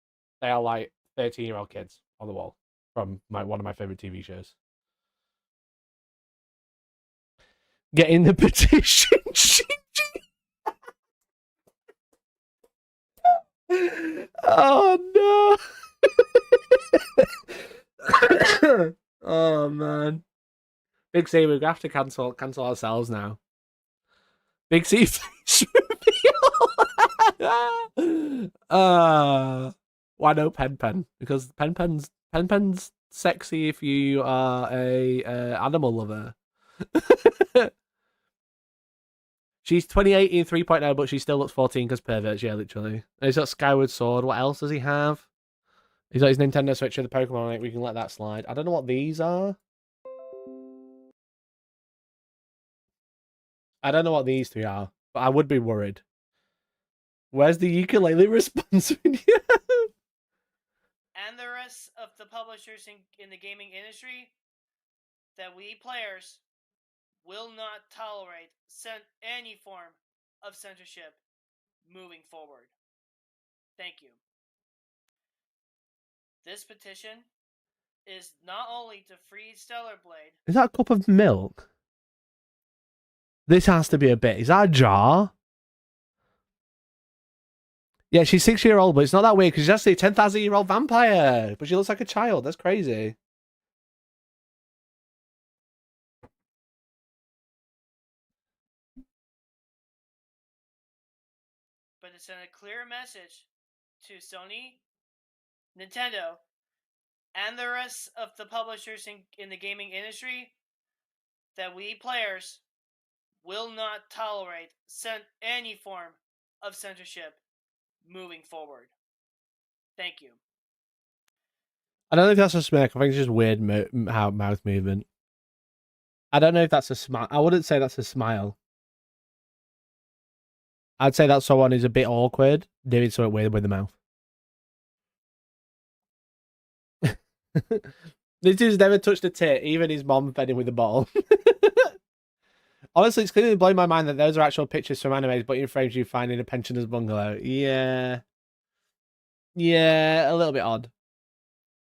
They are like 13-year-old kids on the wall from one of my favorite TV shows. Get in the petition. Oh no. Oh man. Big C, we're gonna have to cancel ourselves now. Big C face reveal. Why no Pen? Because Pen's sexy if you are a animal lover. She's 28 in 3.0, but she still looks 14 because perverts, yeah, literally. And he's got Skyward Sword. What else does he have? He's got his Nintendo Switch with the Pokemon on it. We can let that slide. I don't know what these are. I don't know what these three are, but I would be worried. Where's the ukulele response video? And the rest of the publishers in the gaming industry, that we players will not tolerate any form of censorship moving forward. Thank you. This petition is not only to free Stellar Blade. Is that a cup of milk? This has to be a bit. Is that a jar? Yeah, she's 6-year-old, but it's not that weird because she's actually a 10,000-year-old vampire. But she looks like a child. That's crazy. But to send a clear message to Sony, Nintendo, and the rest of the publishers in the gaming industry, that we players will not tolerate any form of censorship moving forward. Thank you. I don't know if that's a smirk. I think it's just weird mouth movement. I don't know if that's a smile. I wouldn't say that's a smile. I'd say that's someone who's a bit awkward, doing something weird with the mouth. This dude's never touched a tit, even his mom fed him with a bottle. Honestly, it's clearly blowing my mind that those are actual pictures from animes, but in frames you find in a pensioner's bungalow. Yeah. Yeah, a little bit odd.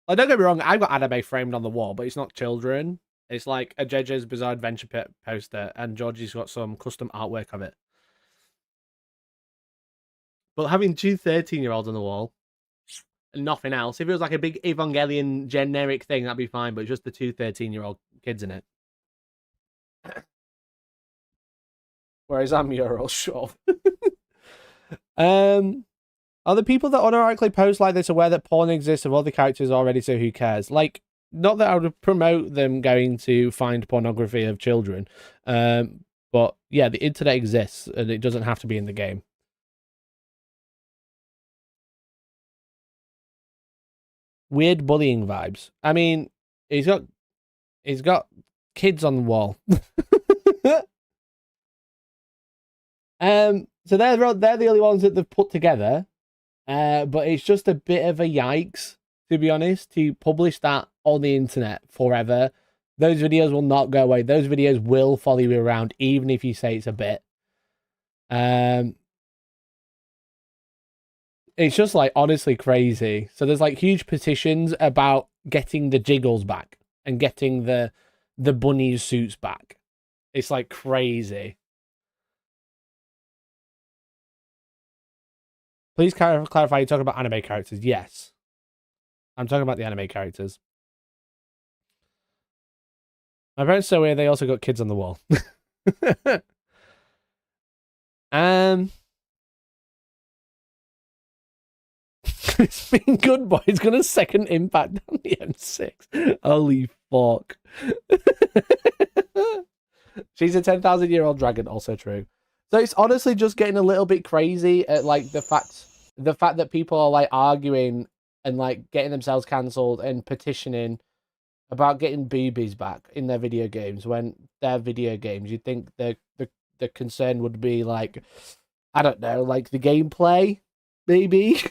Like, don't get me wrong, I've got anime framed on the wall, but it's not children. It's like a JJ's Bizarre Adventure Pit poster, and Georgie's got some custom artwork of it. But having two 13-year-olds on the wall, and nothing else. If it was like a big Evangelion generic thing, that'd be fine, but it's just the two 13-year-old kids in it. Whereas I'm Euro, sure. Are the people that unironically post like this aware that porn exists of other characters already, so who cares? Like, not that I would promote them going to find pornography of children. But yeah, the internet exists and it doesn't have to be in the game. Weird bullying vibes. I mean, he's got kids on the wall. So they're the only ones that they've put together. But it's just a bit of a yikes, to be honest, to publish that on the internet forever. Those videos will not go away. Those videos will follow you around, even if you say it's a bit. It's just like honestly crazy. So there's like huge petitions about getting the jiggles back and getting the bunny suits back. It's like crazy. Please clarify, you're talking about anime characters. Yes. I'm talking about the anime characters. My parents so weird, they also got kids on the wall. It's been good, boy. It's got a second impact on the M6. Holy fuck. She's a 10,000-year-old dragon, also true. So it's honestly just getting a little bit crazy at like the fact that people are like arguing and like getting themselves cancelled and petitioning about getting boobies back in their video games when they're video games. You'd think the concern would be like, I don't know, like the gameplay, maybe,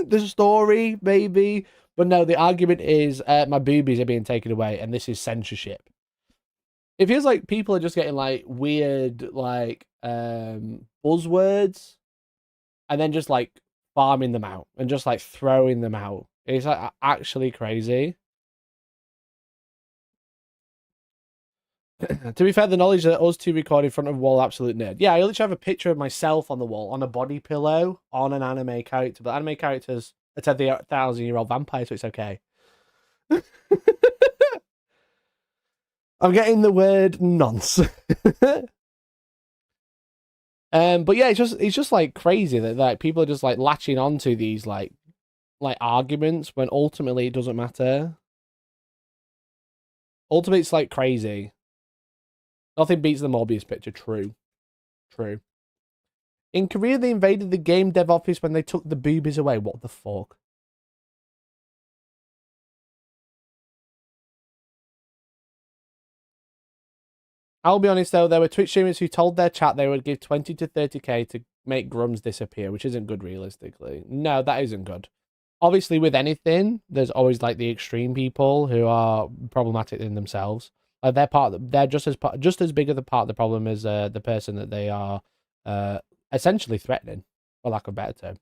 the story, maybe. But no, the argument is my boobies are being taken away and this is censorship. It feels like people are just getting like weird like buzzwords and then just like farming them out and just like throwing them out. It's like actually crazy. To be fair, the knowledge that us two record in front of a wall, absolute nerd. Yeah, I literally have a picture of myself on the wall on a body pillow on an anime character, but anime characters are 10,000-year-old vampire, so it's okay. I'm getting the word nonce. But yeah, it's just like crazy that like people are just like latching onto these like arguments when ultimately it doesn't matter. Ultimately, it's like crazy. Nothing beats the Morbius picture. True. True. In Korea, they invaded the game dev office when they took the boobies away. What the fuck? I'll be honest though, there were Twitch streamers who told their chat they would give 20 to 30k to make grums disappear, which isn't good realistically. No, that isn't good. Obviously, with anything, there's always like the extreme people who are problematic in themselves. Like they're just as big of the part of the problem as the person that they are essentially threatening, for lack of a better term.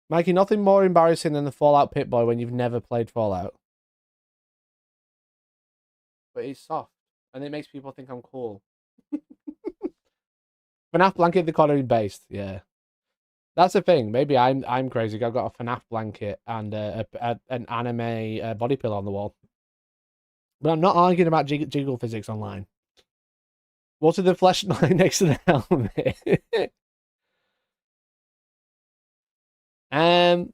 Mikey, nothing more embarrassing than the Fallout Pip-Boy when you've never played Fallout. But it's soft, and it makes people think I'm cool. FNAF blanket the corner based, yeah. That's the thing. Maybe I'm crazy. I've got a FNAF blanket and an anime body pillow on the wall. But I'm not arguing about jiggle physics online. What's with the flashlight next to the helmet?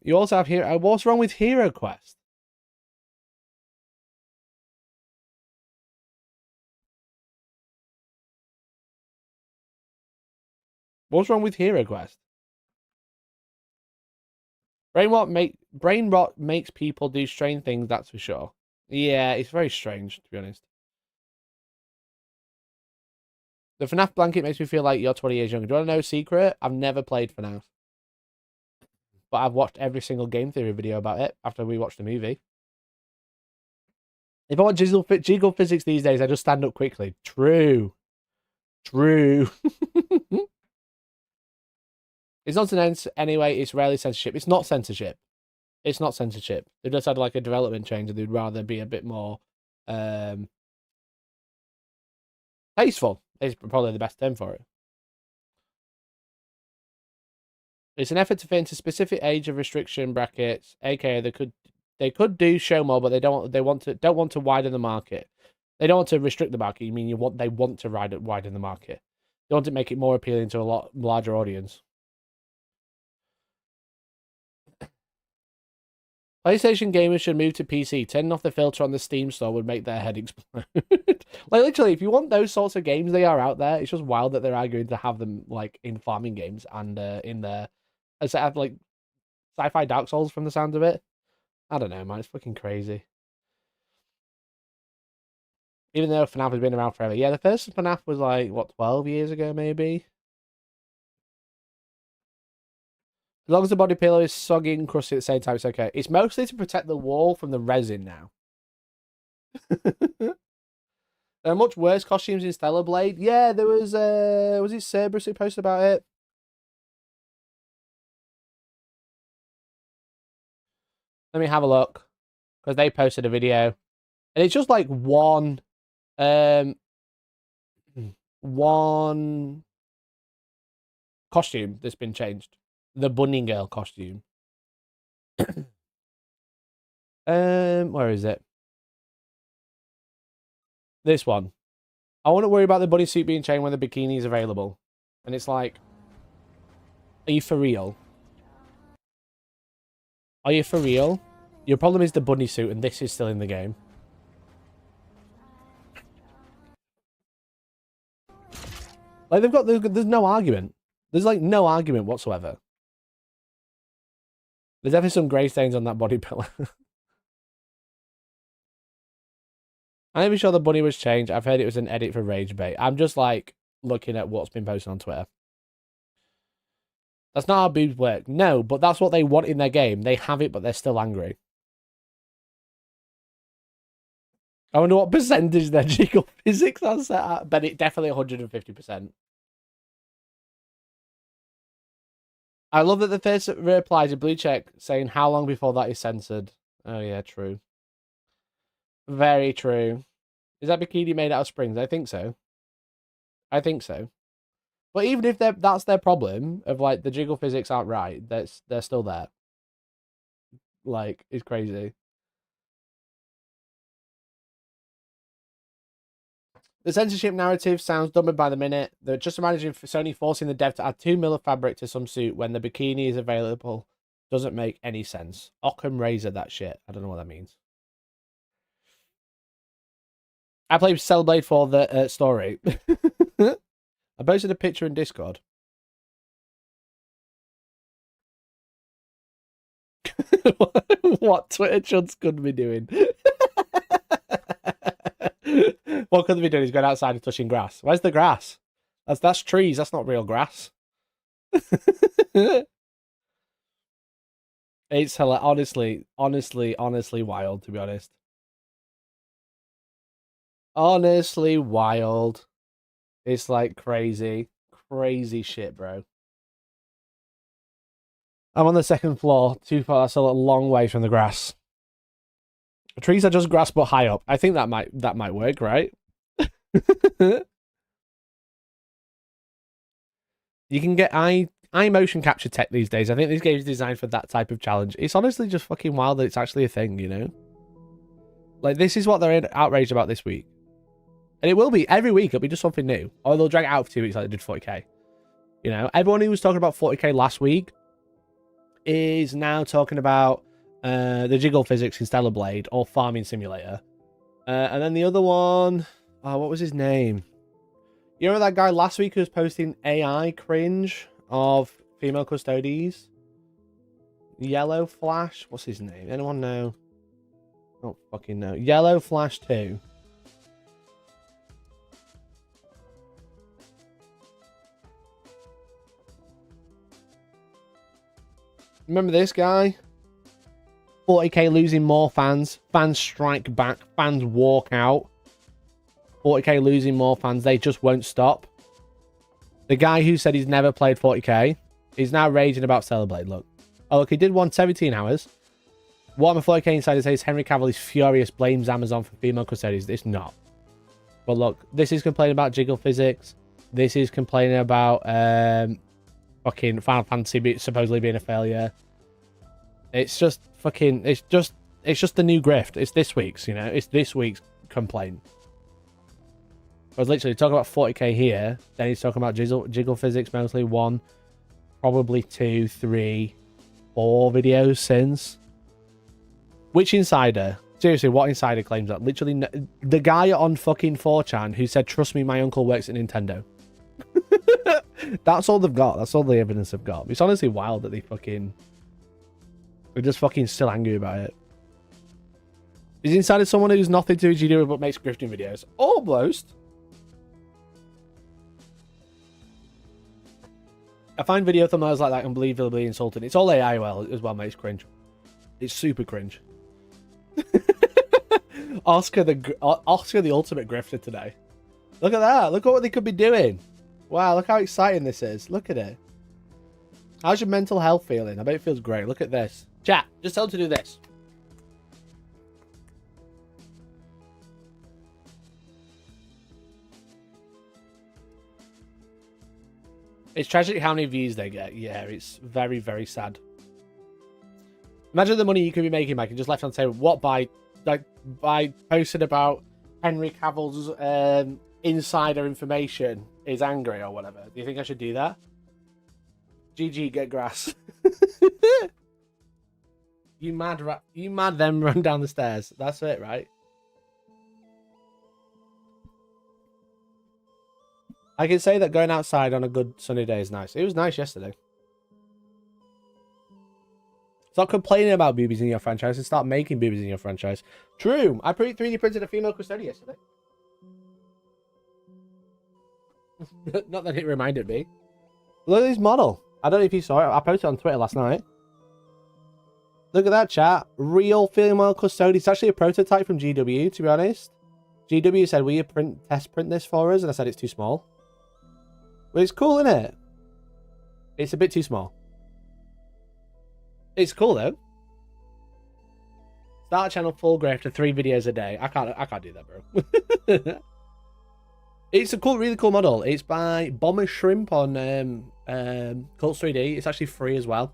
You also have Hero. What's wrong with Hero Quest? What's wrong with Hero Quest? Brain rot makes people do strange things, that's for sure. Yeah, it's very strange, to be honest. The FNAF blanket makes me feel like you're 20 years younger. Do you want to know a secret? I've never played FNAF. But I've watched every single game theory video about it after we watched the movie. If I want jiggle physics these days, I just stand up quickly. True. True. It's nonsense anyway. It's rarely censorship. It's not censorship. It's not censorship. They've just had like a development change and they'd rather be a bit more tasteful. Is probably the best term for it. It's an effort to fit into specific age of restriction brackets, aka they could do show more, but they don't want to widen the market. They don't want to restrict the market. You mean they want to widen the market. They want to make it more appealing to a lot larger audience. PlayStation gamers should move to PC. Turning off the filter on the Steam store would make their head explode. Like, literally, if you want those sorts of games, they are out there. It's just wild that they're arguing to have them, like, in farming games and in their... like, sci-fi Dark Souls from the sound of it. I don't know, man. It's fucking crazy. Even though FNAF has been around forever. Yeah, the first FNAF was, like, what, 12 years ago, maybe? As long as the body pillow is soggy and crusty at the same time, it's okay. It's mostly to protect the wall from the resin now. There are much worse costumes in Stellar Blade. Yeah, there was it Cerberus who posted about it? Let me have a look. Because they posted a video. And it's just like one costume that's been changed. The Bunny Girl costume. Where is it? This one. I wouldn't worry about the bunny suit being changed when the bikini is available. And it's like, are you for real? Are you for real? Your problem is the bunny suit, and this is still in the game. Like, there's no argument. There's, like, no argument whatsoever. There's definitely some grey stains on that body pillow. I'm not even sure the bunny was changed. I've heard it was an edit for Rage Bait. I'm just, like, looking at what's been posted on Twitter. That's not how boobs work. No, but that's what they want in their game. They have it, but they're still angry. I wonder what percentage their jiggle physics are set at. But it definitely 150%. I love that the first reply to Blue Check saying how long before that is censored. Oh yeah, true. Very true. Is that bikini made out of springs? I think so. I think so. But even if that's their problem of like the jiggle physics aren't right, they're still there. Like, it's crazy. The censorship narrative sounds dumber by the minute. They're just imagining Sony forcing the dev to add 2 mil of fabric to some suit when the bikini is available. Doesn't make any sense. Occam Razor that shit. I don't know what that means. I played Cellblade for the story. I posted a picture in Discord. What Twitter chuds could be doing? What could they be doing? He's going outside and touching grass. Where's the grass? That's trees. That's not real grass. It's honestly wild, to be honest. Honestly wild. It's like crazy shit, bro. I'm on the second floor, too far, so a long way from the grass. The trees are just grass, but high up. I think that might work, right? You can get eye motion capture tech these days. I think this game is designed for that type of challenge. It's honestly just fucking wild that it's actually a thing, you know? Like, this is what they're outraged about this week. And it will be. Every week, it'll be just something new. Or they'll drag it out for 2 weeks like they did 40k. You know? Everyone who was talking about 40k last week is now talking about the jiggle physics in Stellar Blade or Farming Simulator. And then the other one... Oh, what was his name? You remember that guy last week who was posting AI cringe of female custodies? Yellow Flash? What's his name? Anyone know? I don't fucking know. Yellow Flash 2. Remember this guy? 40k losing more fans. Fans strike back. Fans walk out. 40k losing more fans. They just won't stop. The guy who said he's never played 40k is now raging about Stellar Blade. Look. Oh, look, he did 17 hours. Warhammer 40k Insider says Henry Cavill is furious, blames Amazon for female custodians. It's not. But look, this is complaining about jiggle physics. This is complaining about fucking Final Fantasy supposedly being a failure. It's just fucking... It's just the new grift. It's this week's, you know? It's this week's complaint. I was literally talking about 40k here. Then he's talking about jiggle physics mostly. 1, probably 2, 3, 4 videos since. Which insider? Seriously, what insider claims that? Literally, the guy on fucking 4chan who said, "Trust me, my uncle works at Nintendo." That's all they've got. That's all the evidence they've got. It's honestly wild that they're just fucking still angry about it. Is insider someone who's nothing to do but makes grifting videos? Almost. I find video thumbnails like that unbelievably insulting. It's all AI as well, mate. It's cringe. It's super cringe. Oscar the ultimate grifter today. Look at that. Look at what they could be doing. Wow, look how exciting this is. Look at it. How's your mental health feeling? I bet it feels great. Look at this. Chat, just tell them to do this. It's tragic how many views they get. Yeah, it's very, very sad. Imagine the money you could be making, Mike, and just left on the table. What, by posting about Henry Cavill's insider information is angry or whatever? Do you think I should do that? GG, get grass. You mad them run down the stairs. That's it, right? I can say that going outside on a good sunny day is nice. It was nice yesterday. Stop complaining about boobies in your franchise and start making boobies in your franchise. True. I 3D printed a female custodian yesterday. Not that it reminded me. Look at this model. I don't know if you saw it. I posted it on Twitter last night. Look at that, chat. Real female custodian. It's actually a prototype from GW, to be honest. GW said, will you test print this for us? And I said, it's too small. But it's cool, isn't it? It's a bit too small. It's cool, though. Start a channel full grafter, 3 videos a day. I can't do that, bro. It's a cool, really cool model. It's by Bomber Shrimp on Cults 3D. It's actually free as well.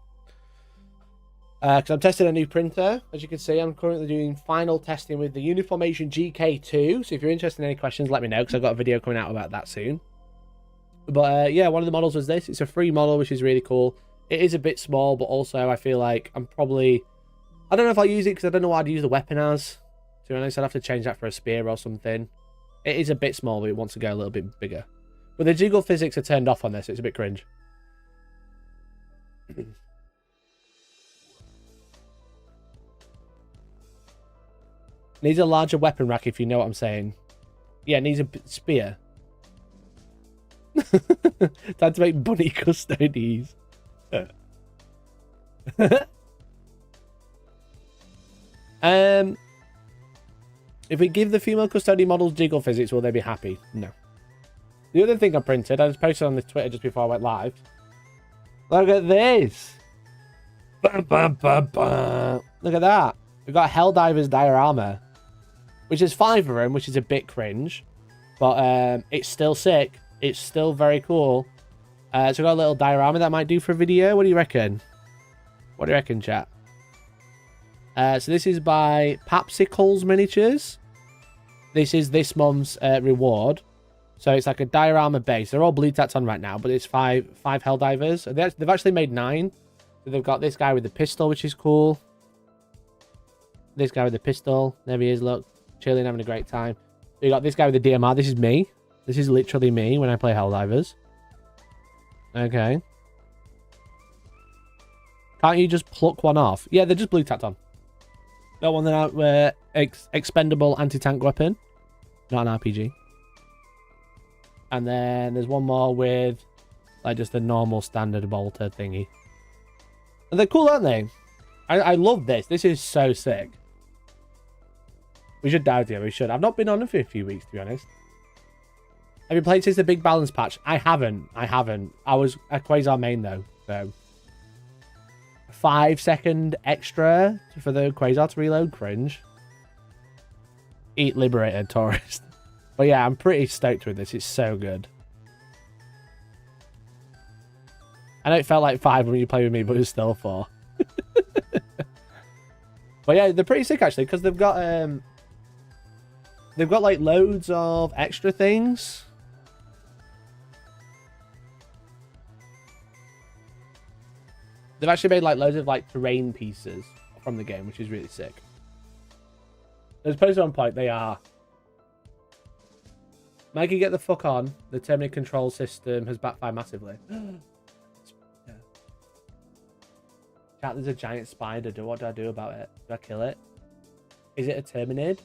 Because I'm testing a new printer. As you can see, I'm currently doing final testing with the Uniformation GK2. So if you're interested in any questions, let me know, because I've got a video coming out about that soon. But yeah, one of the models was this. It's a free model, which is really cool. It is a bit small, but also I feel like I don't know if I'll use it because I don't know what I'd use the weapon as. To be honest, I'd have to change that for a spear or something. It is a bit small, but it wants to go a little bit bigger. But the jiggle physics are turned off on this. It's a bit cringe. Needs a larger weapon rack, if you know what I'm saying. Yeah, it needs a spear. Time to make bunny custodies. If we give the female custodian models jiggle physics, will they be happy? No. The other thing I printed, I just posted on the Twitter just before I went live. Look at this. Look at that. We've got Helldivers diorama, which is 5 of them, which is a bit cringe, but it's still sick. It's still very cool. So we've got a little diorama that I might do for a video. What do you reckon? What do you reckon, chat? So this is by Papsicles Miniatures. This is this month's reward. So it's like a diorama base. They're all blue tacked on right now, but it's 5 Helldivers. They've actually made 9. So they've got this guy with the pistol, which is cool. This guy with the pistol. There he is, look. Chilling, having a great time. You got this guy with the DMR. This is me. This is literally me when I play Helldivers. Okay. Can't you just pluck one off? Yeah, they're just blue tacked on. Got one that expendable anti-tank weapon. Not an RPG. And then there's one more with like just a normal standard bolter thingy. And they're cool, aren't they? I love this. This is so sick. We should dive together. We should. I've not been on it for a few weeks, to be honest. Have you played since the big balance patch? I haven't. I was a Quasar main, though. So 5-second extra for the Quasar to reload. Cringe. Eat Liberated, Tourist. But yeah, I'm pretty stoked with this. It's so good. I know it felt like 5 when you play with me, but it's still 4. But yeah, they're pretty sick, actually, because they've got... They've got like loads of extra things. They've actually made like loads of like terrain pieces from the game, which is really sick. As posted on point, they are. Maggie, get the fuck on. The Terminator control system has backfired massively. Yeah. Chat, there's a giant spider. What do I do about it? Do I kill it? Is it a Terminid?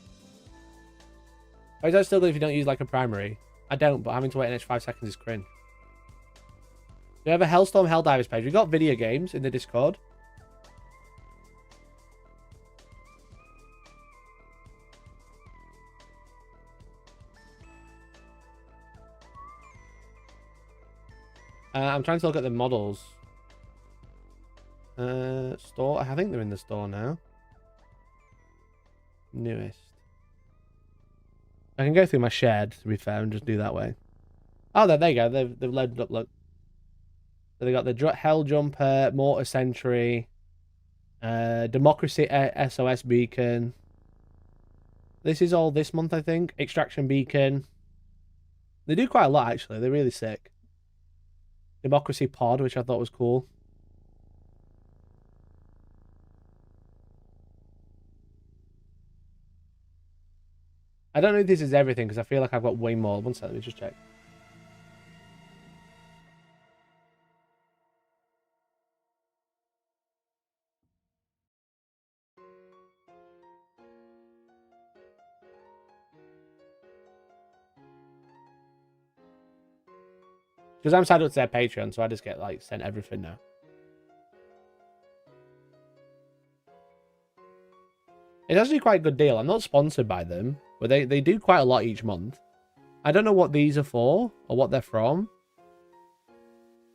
Or is that still good if you don't use like a primary? I don't, but having to wait an extra 5 seconds is cringe. We have a Hellstorm Helldivers page. We've got video games in the Discord. I'm trying to look at the models. Store. I think they're in the store now. Newest. I can go through my shared, to be fair, and just do that way. Oh, there you go. They've loaded up, look. So they got the Hell Jumper, Mortar Sentry, Democracy SOS Beacon. This is all this month, I think. Extraction Beacon. They do quite a lot, actually. They're really sick. Democracy Pod, which I thought was cool. I don't know if this is everything, because I feel like I've got way more. One second, let me just check. Because I'm signed up to their Patreon, so I just get like sent everything now. It's actually quite a good deal. I'm not sponsored by them, but they do quite a lot each month. I don't know what these are for or what they're from.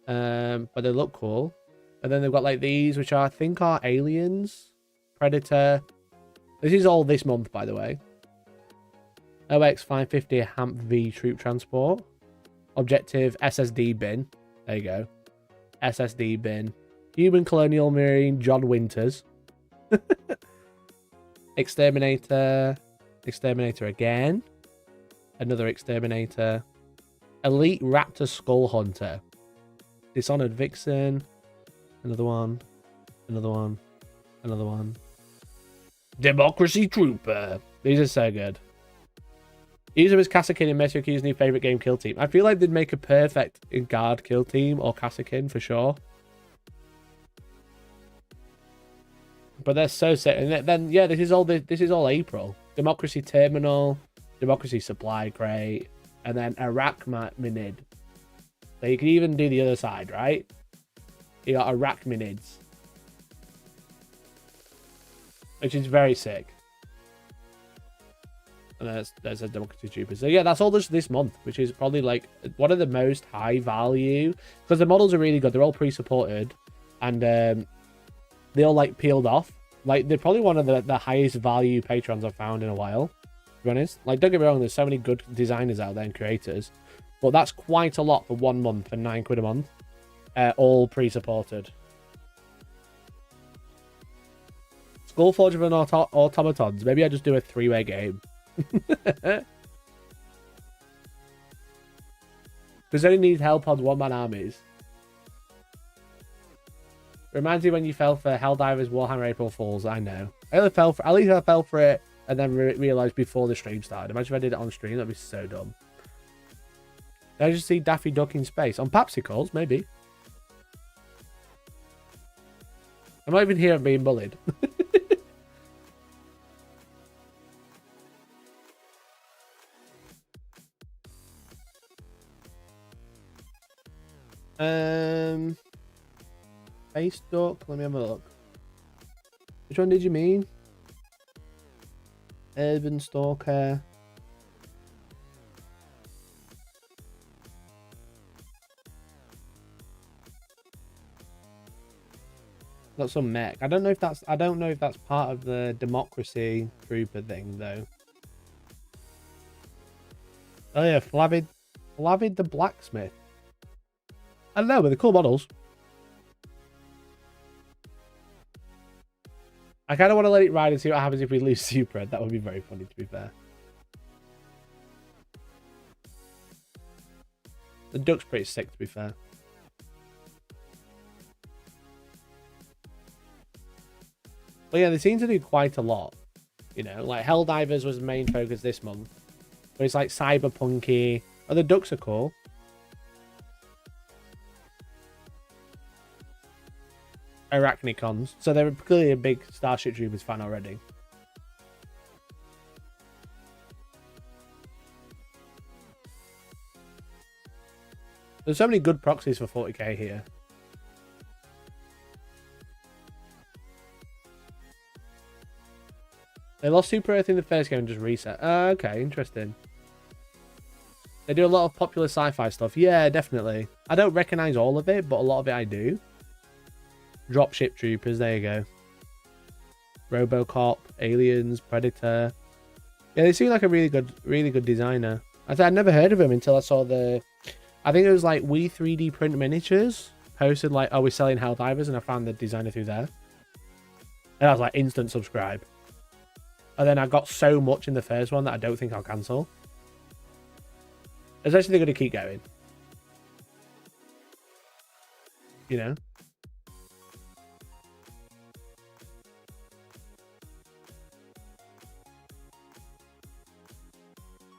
But they look cool. And then they've got like these, which I think are Aliens, Predator. This is all this month, by the way. OX 550 HAMP V troop transport. Objective SSD bin. There you go. SSD bin. Human Colonial Marine John Winters. Exterminator. Exterminator again. Another Exterminator. Elite Raptor Skull Hunter. Dishonored Vixen. Another one. Another one. Another one. Democracy Trooper. These are so good. User is Kasakin in Metro Q's new favorite game kill team. I feel like they'd make a perfect guard kill team or Kasakin for sure. But they're so sick. And then yeah, this is all April. Democracy Terminal, Democracy Supply Crate, and then Iraq Minid. So you can even do the other side, right? You got Iraq Minids, which is very sick. And there's a Democracy Trooper. So yeah, that's all this month, which is probably like one of the most high value, because the models are really good. They're all pre-supported, and they all like peeled off. Like they're probably one of the highest value patrons I've found in a while, to be honest. Like, don't get me wrong, there's so many good designers out there and creators, but that's quite a lot for 1 month for £9 a month, all pre-supported. Skullforge of an automatons. Maybe I just do a 3-way game. Because only need help on one-man armies. Reminds me when you fell for Helldivers Warhammer April Fools. I know. At least I fell for it and then realised before the stream started. Imagine if I did it on stream. That'd be so dumb. Did I just see Daffy Duck in space? On Papsicles, maybe. I'm not even here being bullied. Space Duck. Let me have a look. Which one did you mean? Urban Stalker. Got some mech. I don't know if that's part of the Democracy Trooper thing though. Oh yeah, Flavid the Blacksmith. I don't know, but they're cool models. I kind of want to let it ride and see what happens if we lose Super. That would be very funny, to be fair. The duck's pretty sick, to be fair. But yeah, they seem to do quite a lot. You know, like Helldivers was the main focus this month. But it's like cyberpunky. Oh, the ducks are cool. Arachnicons. So they're clearly a big Starship Troopers fan already. There's so many good proxies for 40k here. They lost Super Earth in the first game and just reset. Okay, interesting. They do a lot of popular sci-fi stuff. Yeah, definitely. I don't recognize all of it, but a lot of it I do. Dropship Troopers, there you go. Robocop, Aliens, Predator. Yeah, they seem like a really good designer. I'd never heard of him until I saw the... I think it was like We 3D Print Miniatures posted like, oh, we're selling Helldivers, and I found the designer through there. And I was like, instant subscribe. And then I got so much in the first one that I don't think I'll cancel. Especially they're going to keep going. You know?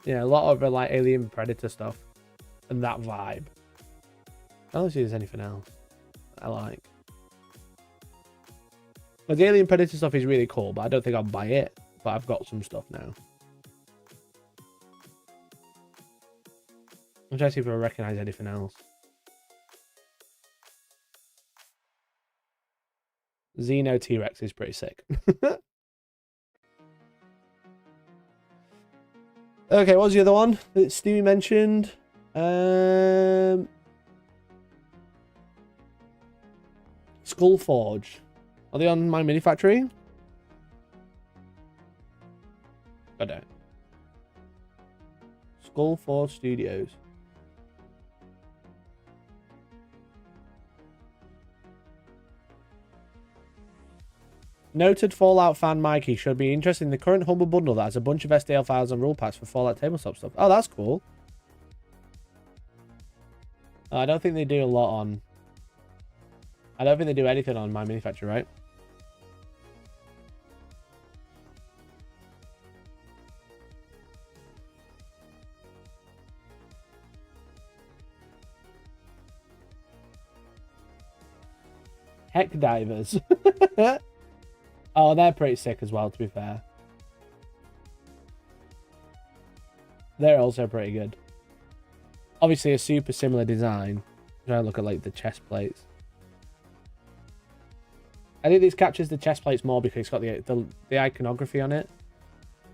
Yeah, a lot of like Alien Predator stuff. And that vibe. I don't see there's anything else I like. But the Alien Predator stuff is really cool, but I don't think I'll buy it. But I've got some stuff now. I'm trying to see if I recognize anything else. Xeno T-Rex is pretty sick. Okay, what was the other one that Stewie mentioned? Skullforge. Are they on My Mini Factory? I don't. Skullforge Studios. Noted Fallout fan Mikey should be interested in the current Humble Bundle that has a bunch of SDL files and rule packs for Fallout tabletop stuff. Oh, that's cool. I don't think they do a lot on... I don't think they do anything on My Mini Factory, right? Heck divers. Oh, they're pretty sick as well, to be fair. They're also pretty good. Obviously, a super similar design. I'm trying to look at like the chest plates. I think this captures the chest plates more because it's got the iconography on it.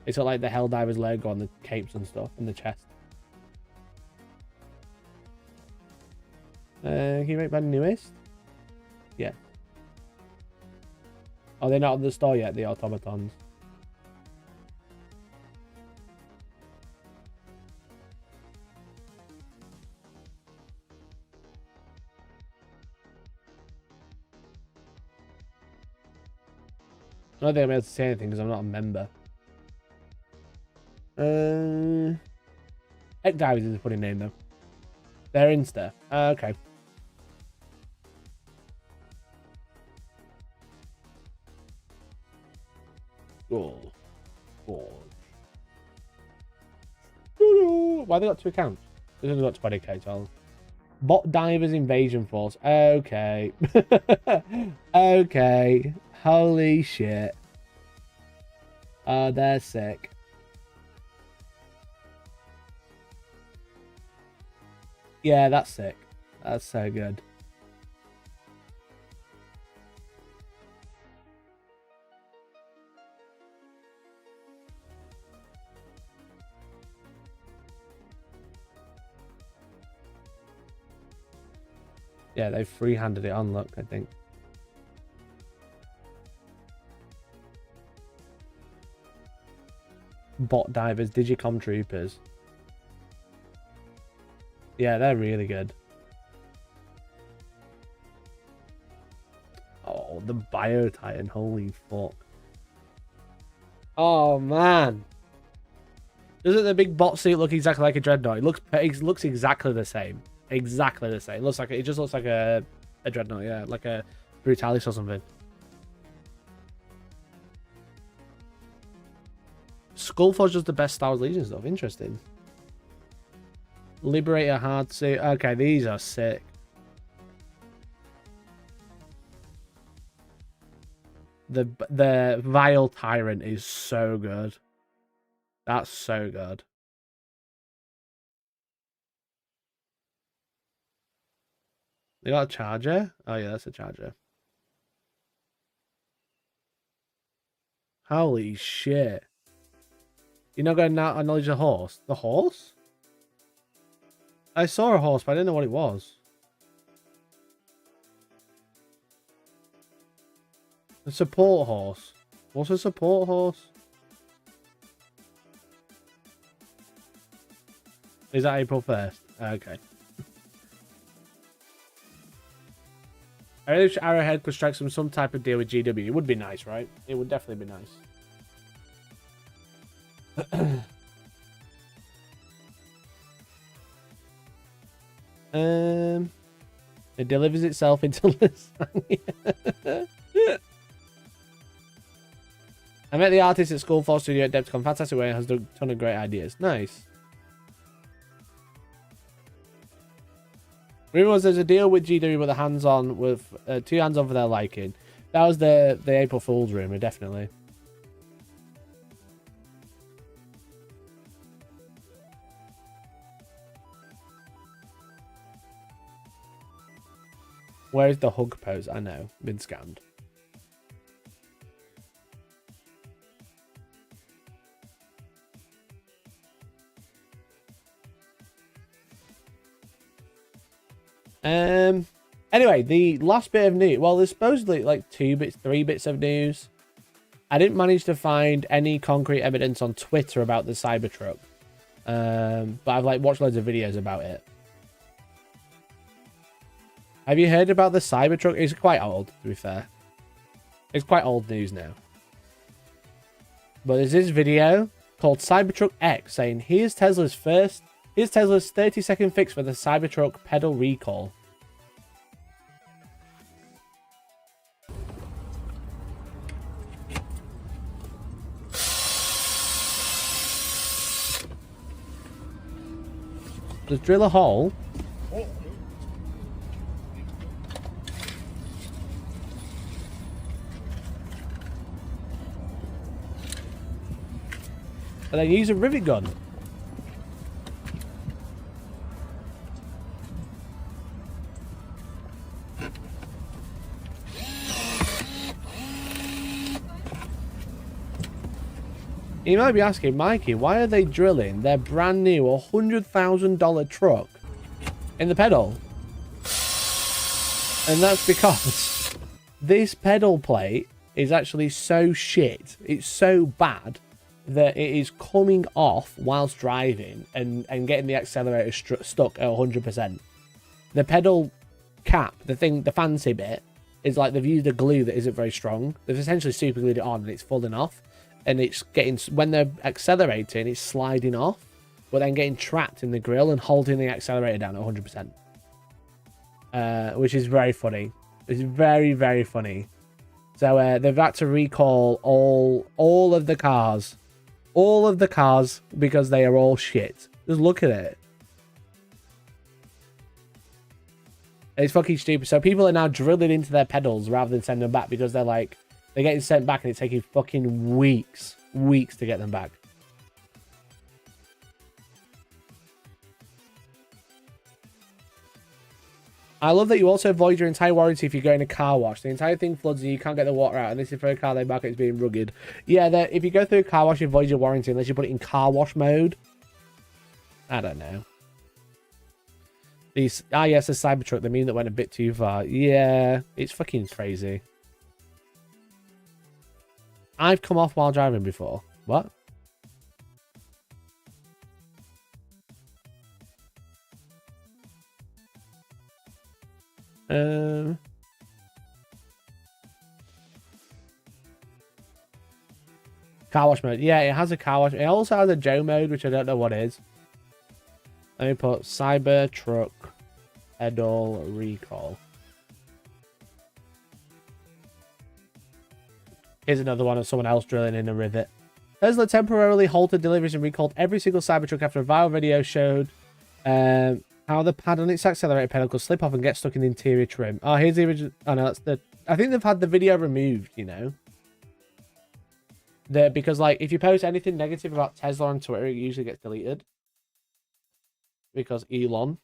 It's got like the Helldivers logo on the capes and stuff and the chest. Can you make my newest? Yeah. Oh, they're not on the store yet, the automatons. I don't think I'm able to say anything because I'm not a member. Heck Divers is a funny name though. They're Insta. Okay. Oh. Why they got 2 accounts? They've only got 20k, so Bot Divers Invasion Force. Okay. Okay. Holy shit. Oh, they're sick. Yeah, that's sick. That's so good. Yeah, they've free-handed it on, look, I think. Bot Divers, Digicom Troopers. Yeah, they're really good. Oh, the Biotitan, holy fuck. Oh, man. Doesn't the big bot suit look exactly like a Dreadnought? It looks exactly the same. exactly the same. It just looks like a dreadnought, yeah, like a Brutalis or something. Skullforge does the best Star Wars Legion stuff. Interesting. Liberator hard suit. Okay, these are sick. The Vile Tyrant is so good. That's so good. They got a charger? Oh yeah, that's a charger. Holy shit. You're not going to acknowledge the horse? The horse? I saw a horse, but I didn't know what it was. A support horse. What's a support horse? Is that April 1st? Okay. I really wish Arrowhead could strike some type of deal with GW. It would be nice, right? It would definitely be nice. It delivers itself into lasagna. I met the artist at Skull Force Studio at Depticon. Fantastic way, has done a ton of great ideas. Nice. Rumor was there's a deal with GW with the hands-on with 2 hands-on for their liking. That was the April Fool's rumor, definitely. Where's the hug pose? I know. Been scammed. Anyway, the last bit of news. Well, there's supposedly like 3 bits of news. I didn't manage to find any concrete evidence on Twitter about the Cybertruck. But I've like watched loads of videos about it. Have you heard about the Cybertruck? It's quite old, to be fair. It's quite old news now. But there's this video called Cybertruck X saying, here's Tesla's 30-second fix for the Cybertruck pedal recall. Just drill a hole. And then use a rivet gun. You might be asking, Mikey, why are they drilling their brand new $100,000 truck in the pedal? And that's because this pedal plate is actually so shit. It's so bad that it is coming off whilst driving and getting the accelerator stuck at 100%. The pedal cap, the fancy bit, is like they've used a glue that isn't very strong. They've essentially super glued it on and it's falling off. And it's getting, when they're accelerating, it's sliding off, but then getting trapped in the grill and holding the accelerator down at 100%. Which is very funny. It's very, very funny. So they've had to recall all of the cars. All of the cars because they are all shit. Just look at it. It's fucking stupid. So people are now drilling into their pedals rather than sending them back because they're like, they're getting sent back and it's taking fucking weeks to get them back. I love that you also void your entire warranty if you go in a car wash. The entire thing floods and you can't get the water out. And this is for a car they market as being rugged. Yeah, if you go through a car wash, you void your warranty unless you put it in car wash mode. I don't know. Yes, the Cybertruck, the meme that went a bit too far. Yeah, it's fucking crazy. I've come off while driving before. What? Car wash mode. Yeah, it has a car wash. It also has a Joe mode, which I don't know what is. Let me put Cybertruck pedal recall. Here's another one of someone else drilling in a rivet. Tesla temporarily halted deliveries and recalled every single Cybertruck after a viral video showed how the pad on its accelerator pedal could slip off and get stuck in the interior trim. Oh, here's the original. Oh, no, that's the... I think they've had the video removed, you know. Because, like, if you post anything negative about Tesla on Twitter, it usually gets deleted. Because Elon.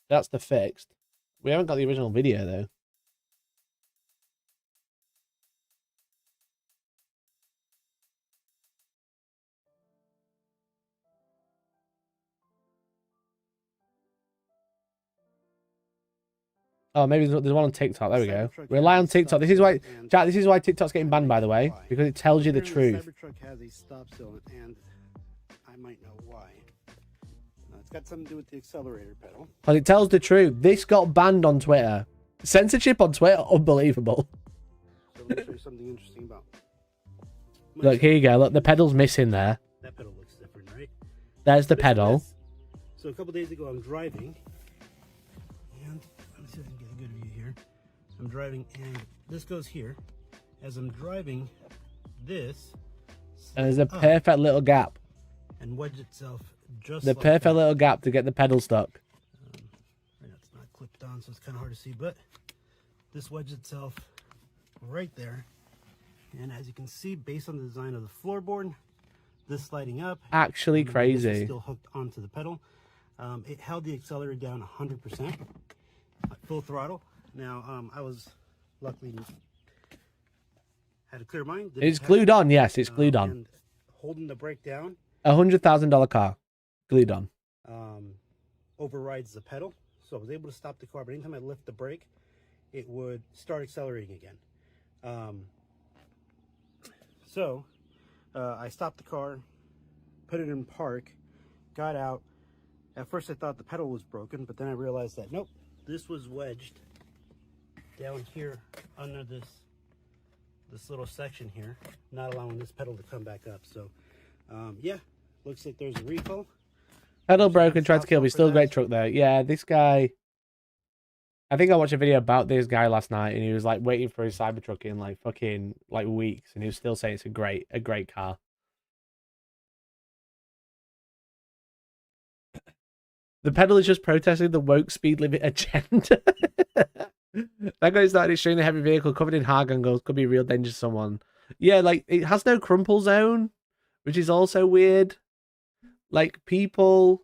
That's the fixed. We haven't got the original video, though. Oh, maybe there's one on TikTok. There we go. Rely on TikTok. This is why, Jack. This is why TikTok's getting banned, by the way, because it tells you the truth. Cybertruck has a stop zone, and I might know why. It's got something to do with the accelerator pedal. Because it tells the truth. This got banned on Twitter. Censorship on Twitter, unbelievable. So let me show you something interesting about. Look, here you go. Look, the pedal's missing there. That pedal looks different, right? There's the pedal. So a couple days ago, I'm driving, and let me see if I can get a good view here. I'm driving, and this goes here. As I'm driving, this And there's a perfect little gap. And wedge itself just the like perfect that. little gap to get the pedal stuck. Right now it's not clipped on, so it's kind of hard to see, but this wedges itself right there. And as you can see, based on the design of the floorboard, this sliding up, Actually this is crazy. still hooked onto the pedal. It held the accelerator down 100% at full throttle. Now, I was luckily had a clear mind. It's glued on, yes, it's glued on. And holding the brake down, $100,000 car, glued on. Overrides the pedal, so I was able to stop the car. But anytime I lift the brake, it would start accelerating again. So I stopped the car, put it in park, got out. At first I thought the pedal was broken, but then I realized that nope, this was wedged down here under this little section here, not allowing this pedal to come back up. So yeah, looks like there's a recall. Pedal broken, tried to kill me. Still a great truck though. Yeah, this guy. I think I watched a video about this guy last night, and he was like waiting for his Cybertruck in like fucking like weeks, and he was still saying it's a great car. The pedal is just protesting the woke speed limit agenda. That guy started showing the heavy vehicle covered in hard angles could be a real danger to someone. Yeah, like it has no crumple zone, which is also weird. Like people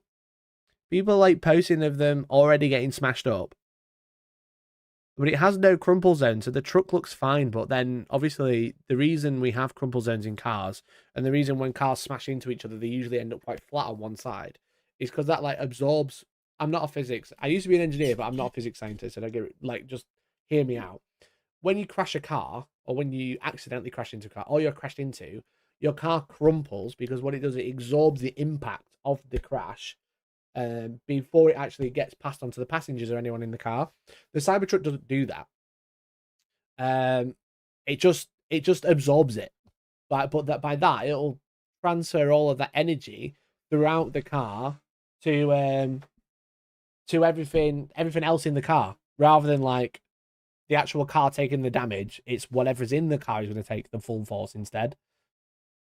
like posting of them already getting smashed up. But it has no crumple zone, so the truck looks fine. But then, obviously, the reason we have crumple zones in cars, and the reason when cars smash into each other, they usually end up quite flat on one side, is because that, like, absorbs... I'm not a physics... I used to be an engineer, but I'm not a physics scientist, and I get it, like, just hear me out. When you crash a car, or when you accidentally crash into a car, or you're crashed into, your car crumples, because what it does, it absorbs the impact of the crash, before it actually gets passed on to the passengers or anyone in the car. The Cybertruck doesn't do that. It just absorbs it. But that by that it'll transfer all of that energy throughout the car to everything else in the car, rather than like the actual car taking the damage. It's whatever's in the car is going to take the full force instead.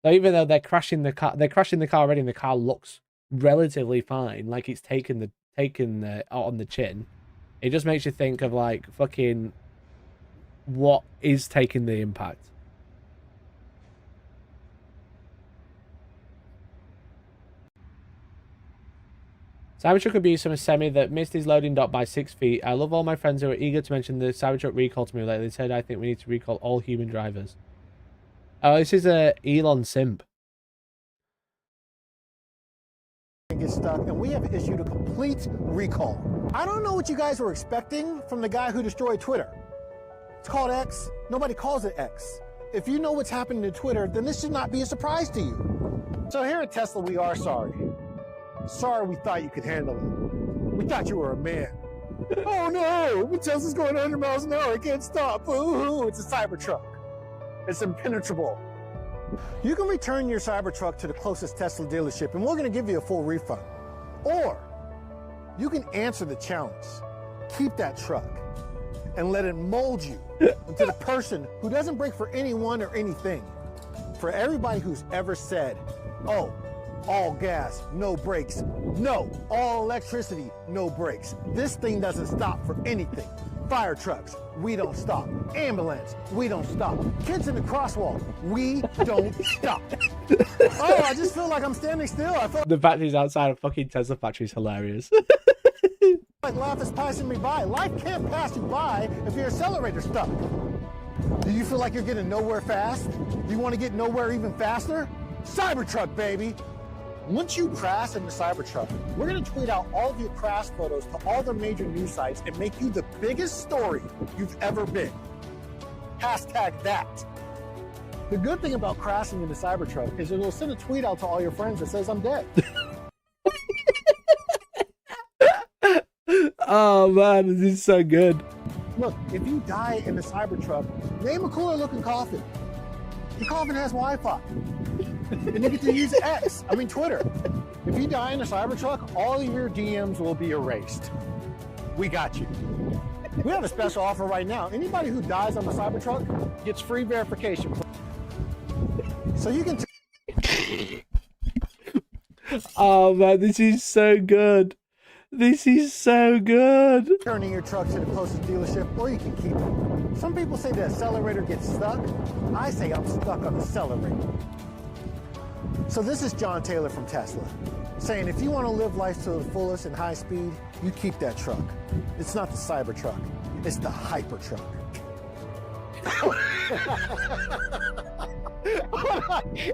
So even though they're crashing the car already, and the car looks relatively fine, like it's taken on the chin, it just makes you think of like fucking what is taking the impact. Cybertruck abuse from a semi that missed his loading dock by 6 feet. I love all my friends who are eager to mention the Cybertruck recall to me lately. They said I think we need to recall all human drivers. Oh, this is a Elon simp. Get stuck, and we have issued a complete recall. I don't know what you guys were expecting from the guy who destroyed Twitter. It's called X. Nobody calls it X. If you know what's happening to Twitter, then this should not be a surprise to you. So here at Tesla, we are sorry. Sorry we thought you could handle it. We thought you were a man. Oh no, when Tesla's going 100 miles an hour, it can't stop. Ooh, it's a Cybertruck. It's impenetrable. You can return your Cybertruck to the closest Tesla dealership, and we're going to give you a full refund. Or You can answer the challenge. Keep that truck and let it mold you into the person who doesn't break for anyone or anything. For everybody who's ever said, oh, all gas, no brakes. No, all electricity, no brakes. This thing doesn't stop for anything. Fire trucks, we don't stop. Ambulance, we don't stop. Kids in the crosswalk, we don't stop. Oh, I just feel like I'm standing still. I feel The fact he's outside a fucking Tesla factory is hilarious. like life is passing me by. Life can't pass you by if your accelerator's stuck. Do you feel like you're getting nowhere fast? Do you want to get nowhere even faster? Cybertruck, baby. Once you crash in the Cybertruck, we're going to tweet out all of your crash photos to all the major news sites and make you the biggest story you've ever been. Hashtag that. The good thing about crashing in the Cybertruck is it'll send a tweet out to all your friends that says I'm dead. Oh man, this is so good. Look, if you die in the Cybertruck, name a cooler looking coffin. The coffin has Wi-Fi. And you get to use Twitter. If you die in a Cybertruck, all of your DMs will be erased. We got you. We have a special offer right now. Anybody who dies on the Cybertruck gets free verification. So you can... Oh man, this is so good. This is so good. Turn in your truck to the closest dealership, or you can keep it. Some people say the accelerator gets stuck. I say I'm stuck on the accelerator. So this is John Taylor from Tesla, saying if you want to live life to the fullest and high speed, you keep that truck. It's not the Cybertruck, it's the Hypertruck.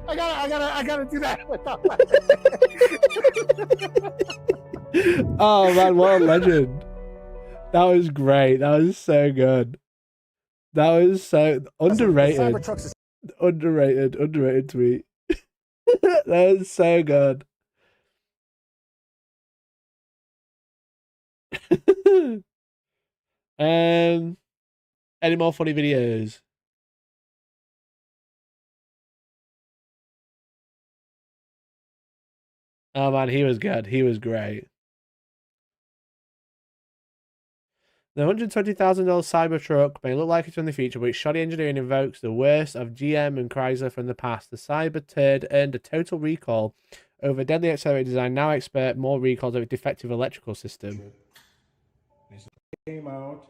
I gotta do that without Oh man, what a legend. That was great. That was so good. That was so underrated. Underrated tweet. That was so good. Any more funny videos? Oh man, he was good. He was great. The $120,000 Cybertruck may look like it's from the future, but its shoddy engineering invokes the worst of GM and Chrysler from the past. The Cyber turd earned a total recall over deadly accelerator design. Now expert more recalls over defective electrical system. Came out.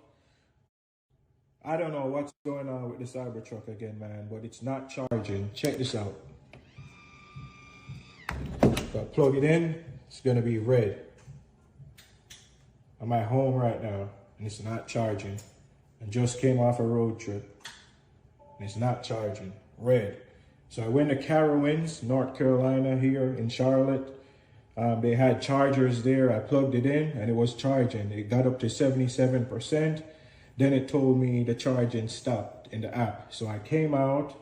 I don't know what's going on with the Cybertruck again, man, but it's not charging. Check this out. If I plug it in, it's gonna be red. I'm at home right now, and it's not charging. And just came off a road trip, and it's not charging. Red. So I went to Carowinds, North Carolina, here in Charlotte. They had chargers there. I plugged it in, and it was charging. It got up to 77%. Then it told me the charging stopped in the app. So I came out,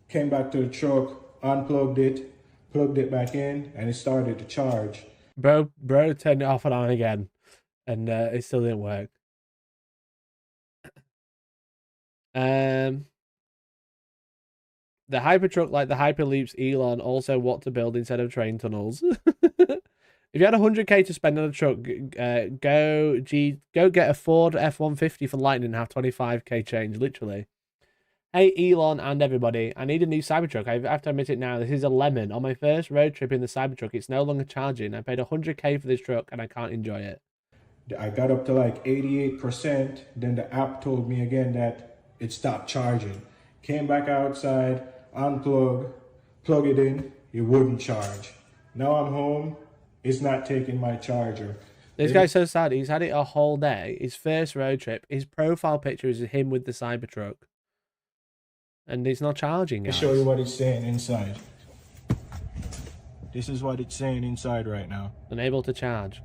came back to the truck, unplugged it, plugged it back in, and it started to charge. Bro turned it off and on again, and it still didn't work. The Hypertruck, like the Hyperloop's Elon, also what to build instead of train tunnels. If you had 100k to spend on a truck, go get a Ford F-150 for Lightning and have 25k change, literally. Hey, Elon and everybody, I need a new Cybertruck. I have to admit it now, this is a lemon. On my first road trip in the Cybertruck, it's no longer charging. I paid 100k for this truck and I can't enjoy it. I got up to like 88%. Then the app told me again that it stopped charging. Came back outside, unplug, plug it in, it wouldn't charge. Now I'm home, it's not taking my charger. This guy's so sad. He's had it a whole day. His first road trip. His profile picture is him with the Cybertruck. And it's not charging, guys. I'll show you what it's saying inside. This is what it's saying inside right now. Unable to charge.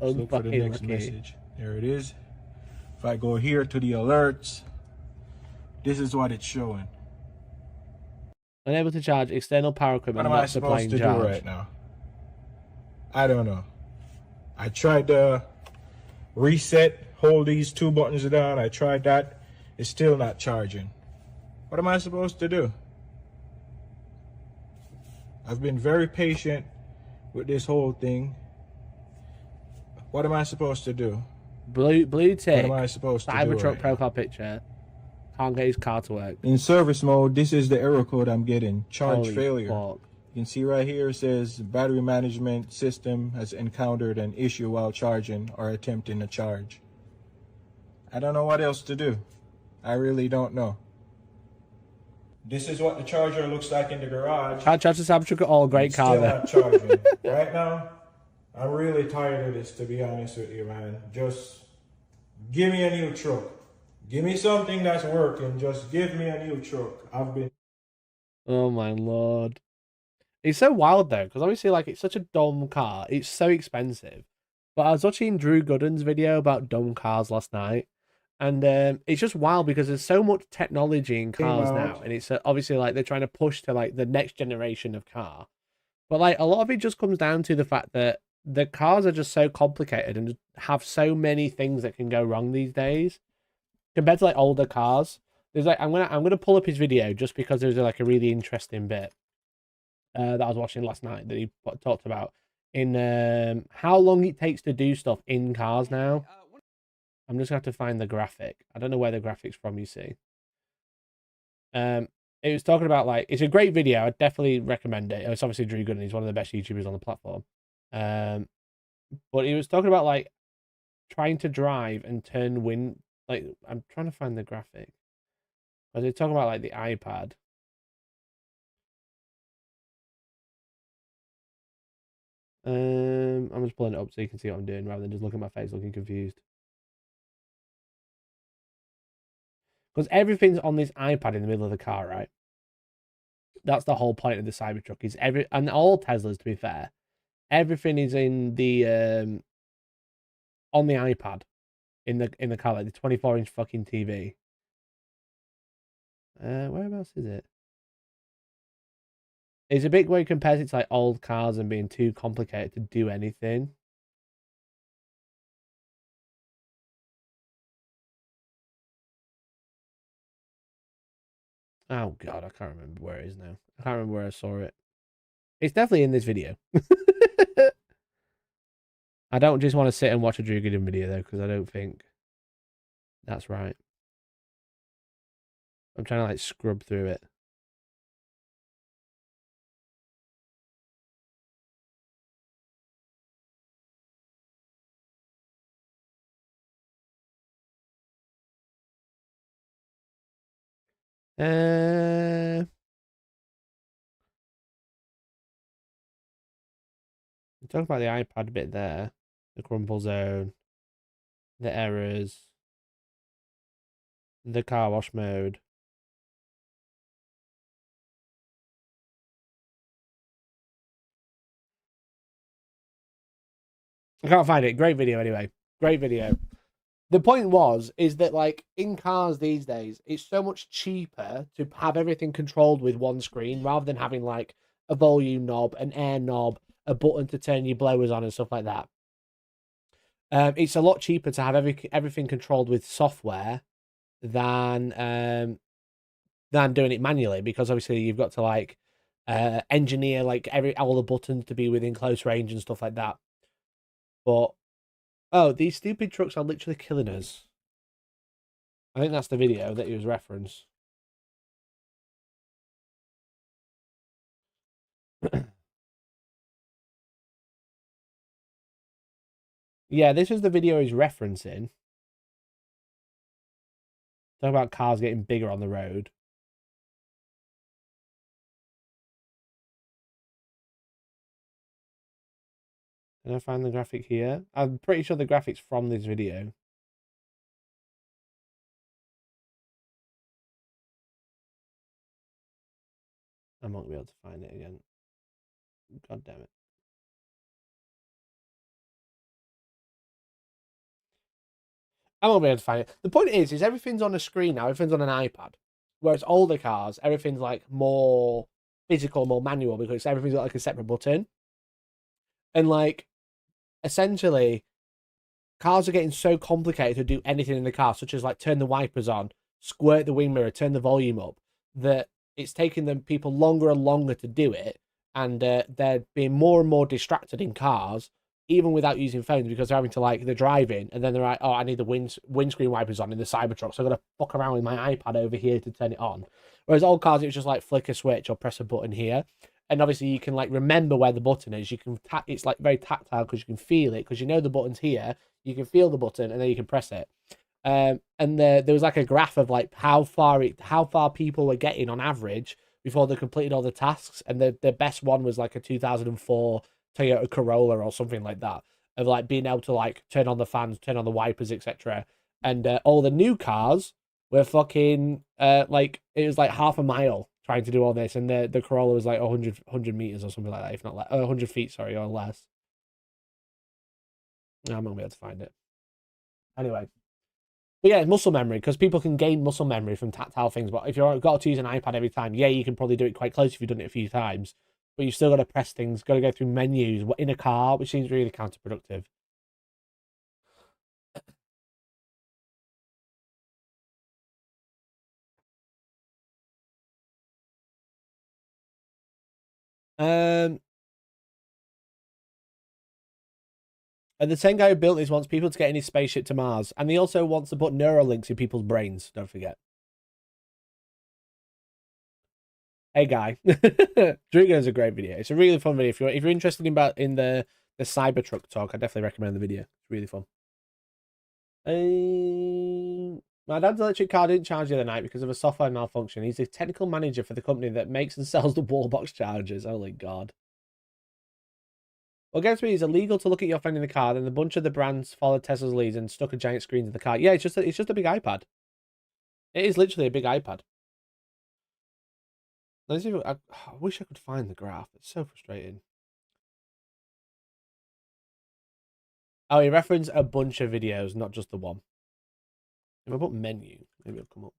Look for the next message. There it is. If I go here to the alerts, this is what it's showing. Unable to charge external power equipment. What am I supposed to do right now? I don't know. I tried to reset, hold these two buttons down. I tried that. It's still not charging. What am I supposed to do? I've been very patient with this whole thing. What am I supposed to do? Blue tick. What am I supposed to do? Cybertruck right profile picture. Can't get his car to work. In service mode, this is the error code I'm getting. Charge Holy failure. fuck. You can see right here it says battery management system has encountered an issue while charging or attempting a charge. I don't know what else to do. I really don't know. This is what the charger looks like in the garage. Can't charge the Cybertruck at all. Great car Still there. not charging. Right now, I'm really tired of this, to be honest with you, man. Just give me a new truck. Give me something that's working. Just give me a new truck. I've been... Oh my lord. It's so wild though, because obviously like it's such a dumb car. It's so expensive. But I was watching Drew Gooden's video about dumb cars last night. And it's just wild because there's so much technology in cars now. And it's obviously like they're trying to push to like the next generation of car. But like a lot of it just comes down to the fact that the cars are just so complicated and have so many things that can go wrong these days. Compared to like older cars. There's like I'm gonna pull up his video just because there's like a really interesting bit that I was watching last night that he talked about in how long it takes to do stuff in cars now. I'm just going to have to find the graphic. I don't know where the graphic's from, you see. It was talking about, like, it's a great video. I definitely recommend it. It's obviously Drew Gooden. He's one of the best YouTubers on the platform. But he was talking about, like, trying to drive and turn wind. Like, I'm trying to find the graphic. But they're talking about, like, the iPad. I'm just pulling it up so you can see what I'm doing rather than just looking at my face looking confused. Because everything's on this iPad in the middle of the car, right? That's the whole point of the Cybertruck. Is and all Teslas, to be fair, everything is in the on the iPad in the car, like the 24-inch fucking TV. Whereabouts is it? It's a big way compared to like old cars and being too complicated to do anything. Oh god, I can't remember where it is now. I can't remember where I saw it. It's definitely in this video. I don't just want to sit and watch a Drew Gooden video though, because I don't think that's right. I'm trying to like scrub through it. Talk about the iPad bit there, the crumple zone, the errors, the car wash mode. I can't find it. Great video anyway. Great video. The point is that like in cars these days, it's so much cheaper to have everything controlled with one screen rather than having like a volume knob, an air knob, a button to turn your blowers on and stuff like that. It's a lot cheaper to have everything controlled with software than doing it manually, because obviously you've got to like engineer like all the buttons to be within close range and stuff like that. But oh, these stupid trucks are literally killing us. I think that's the video that he was referenced. Yeah, this is the video he's referencing. Talk about cars getting bigger on the road. Can I find the graphic here? I'm pretty sure the graphic's from this video. I won't be able to find it again. God damn it. I won't be able to find it. The point is everything's on a screen now. Everything's on an iPad. Whereas older cars, everything's like more physical, more manual, because everything's got like a separate button. And like, essentially, cars are getting so complicated to do anything in the car, such as like turn the wipers on, squirt the wing mirror, turn the volume up, that it's taking them people longer and longer to do it. And they're being more and more distracted in cars even without using phones, because they're having to like, they're driving and then they're like, oh, I need the windscreen wipers on in the Cybertruck, so I've got to fuck around with my iPad over here to turn it on. Whereas old cars, it was just like flick a switch or press a button here. And obviously you can like remember where the button is. You can it's like very tactile because you can feel it, because you know the button's here. You can feel the button and then you can press it. And there was like a graph of like how far people were getting on average before they completed all the tasks. And the best one was like a 2004 Toyota Corolla or something like that, of like being able to like turn on the fans, turn on the wipers, etc. And all the new cars were fucking like, it was like half a mile trying to do all this, and the Corolla was like 100 meters or something like that, if not less, 100 feet, sorry, or less. No, I'm not gonna be able to find it. Anyway, but yeah, muscle memory, because people can gain muscle memory from tactile things. But if you've got to use an iPad every time, yeah, you can probably do it quite close if you've done it a few times. But you've still got to press things, got to go through menus in a car, which seems really counterproductive. And the same guy who built this wants people to get in his spaceship to Mars. And he also wants to put neural links in people's brains, don't forget. Hey, guy. Drigo is a great video. It's a really fun video. If you're interested in the Cybertruck talk, I definitely recommend the video. It's really fun. My dad's electric car didn't charge the other night because of a software malfunction. He's the technical manager for the company that makes and sells the wallbox chargers. Holy God. What gets me is illegal to look at your phone in the car, then a bunch of the brands followed Tesla's lead and stuck a giant screen to the car. Yeah, it's just a big iPad. It is literally a big iPad. Let's see. I wish I could find the graph. It's so frustrating. Oh, he referenced a bunch of videos, not just the one. If I put menu, maybe it'll come up.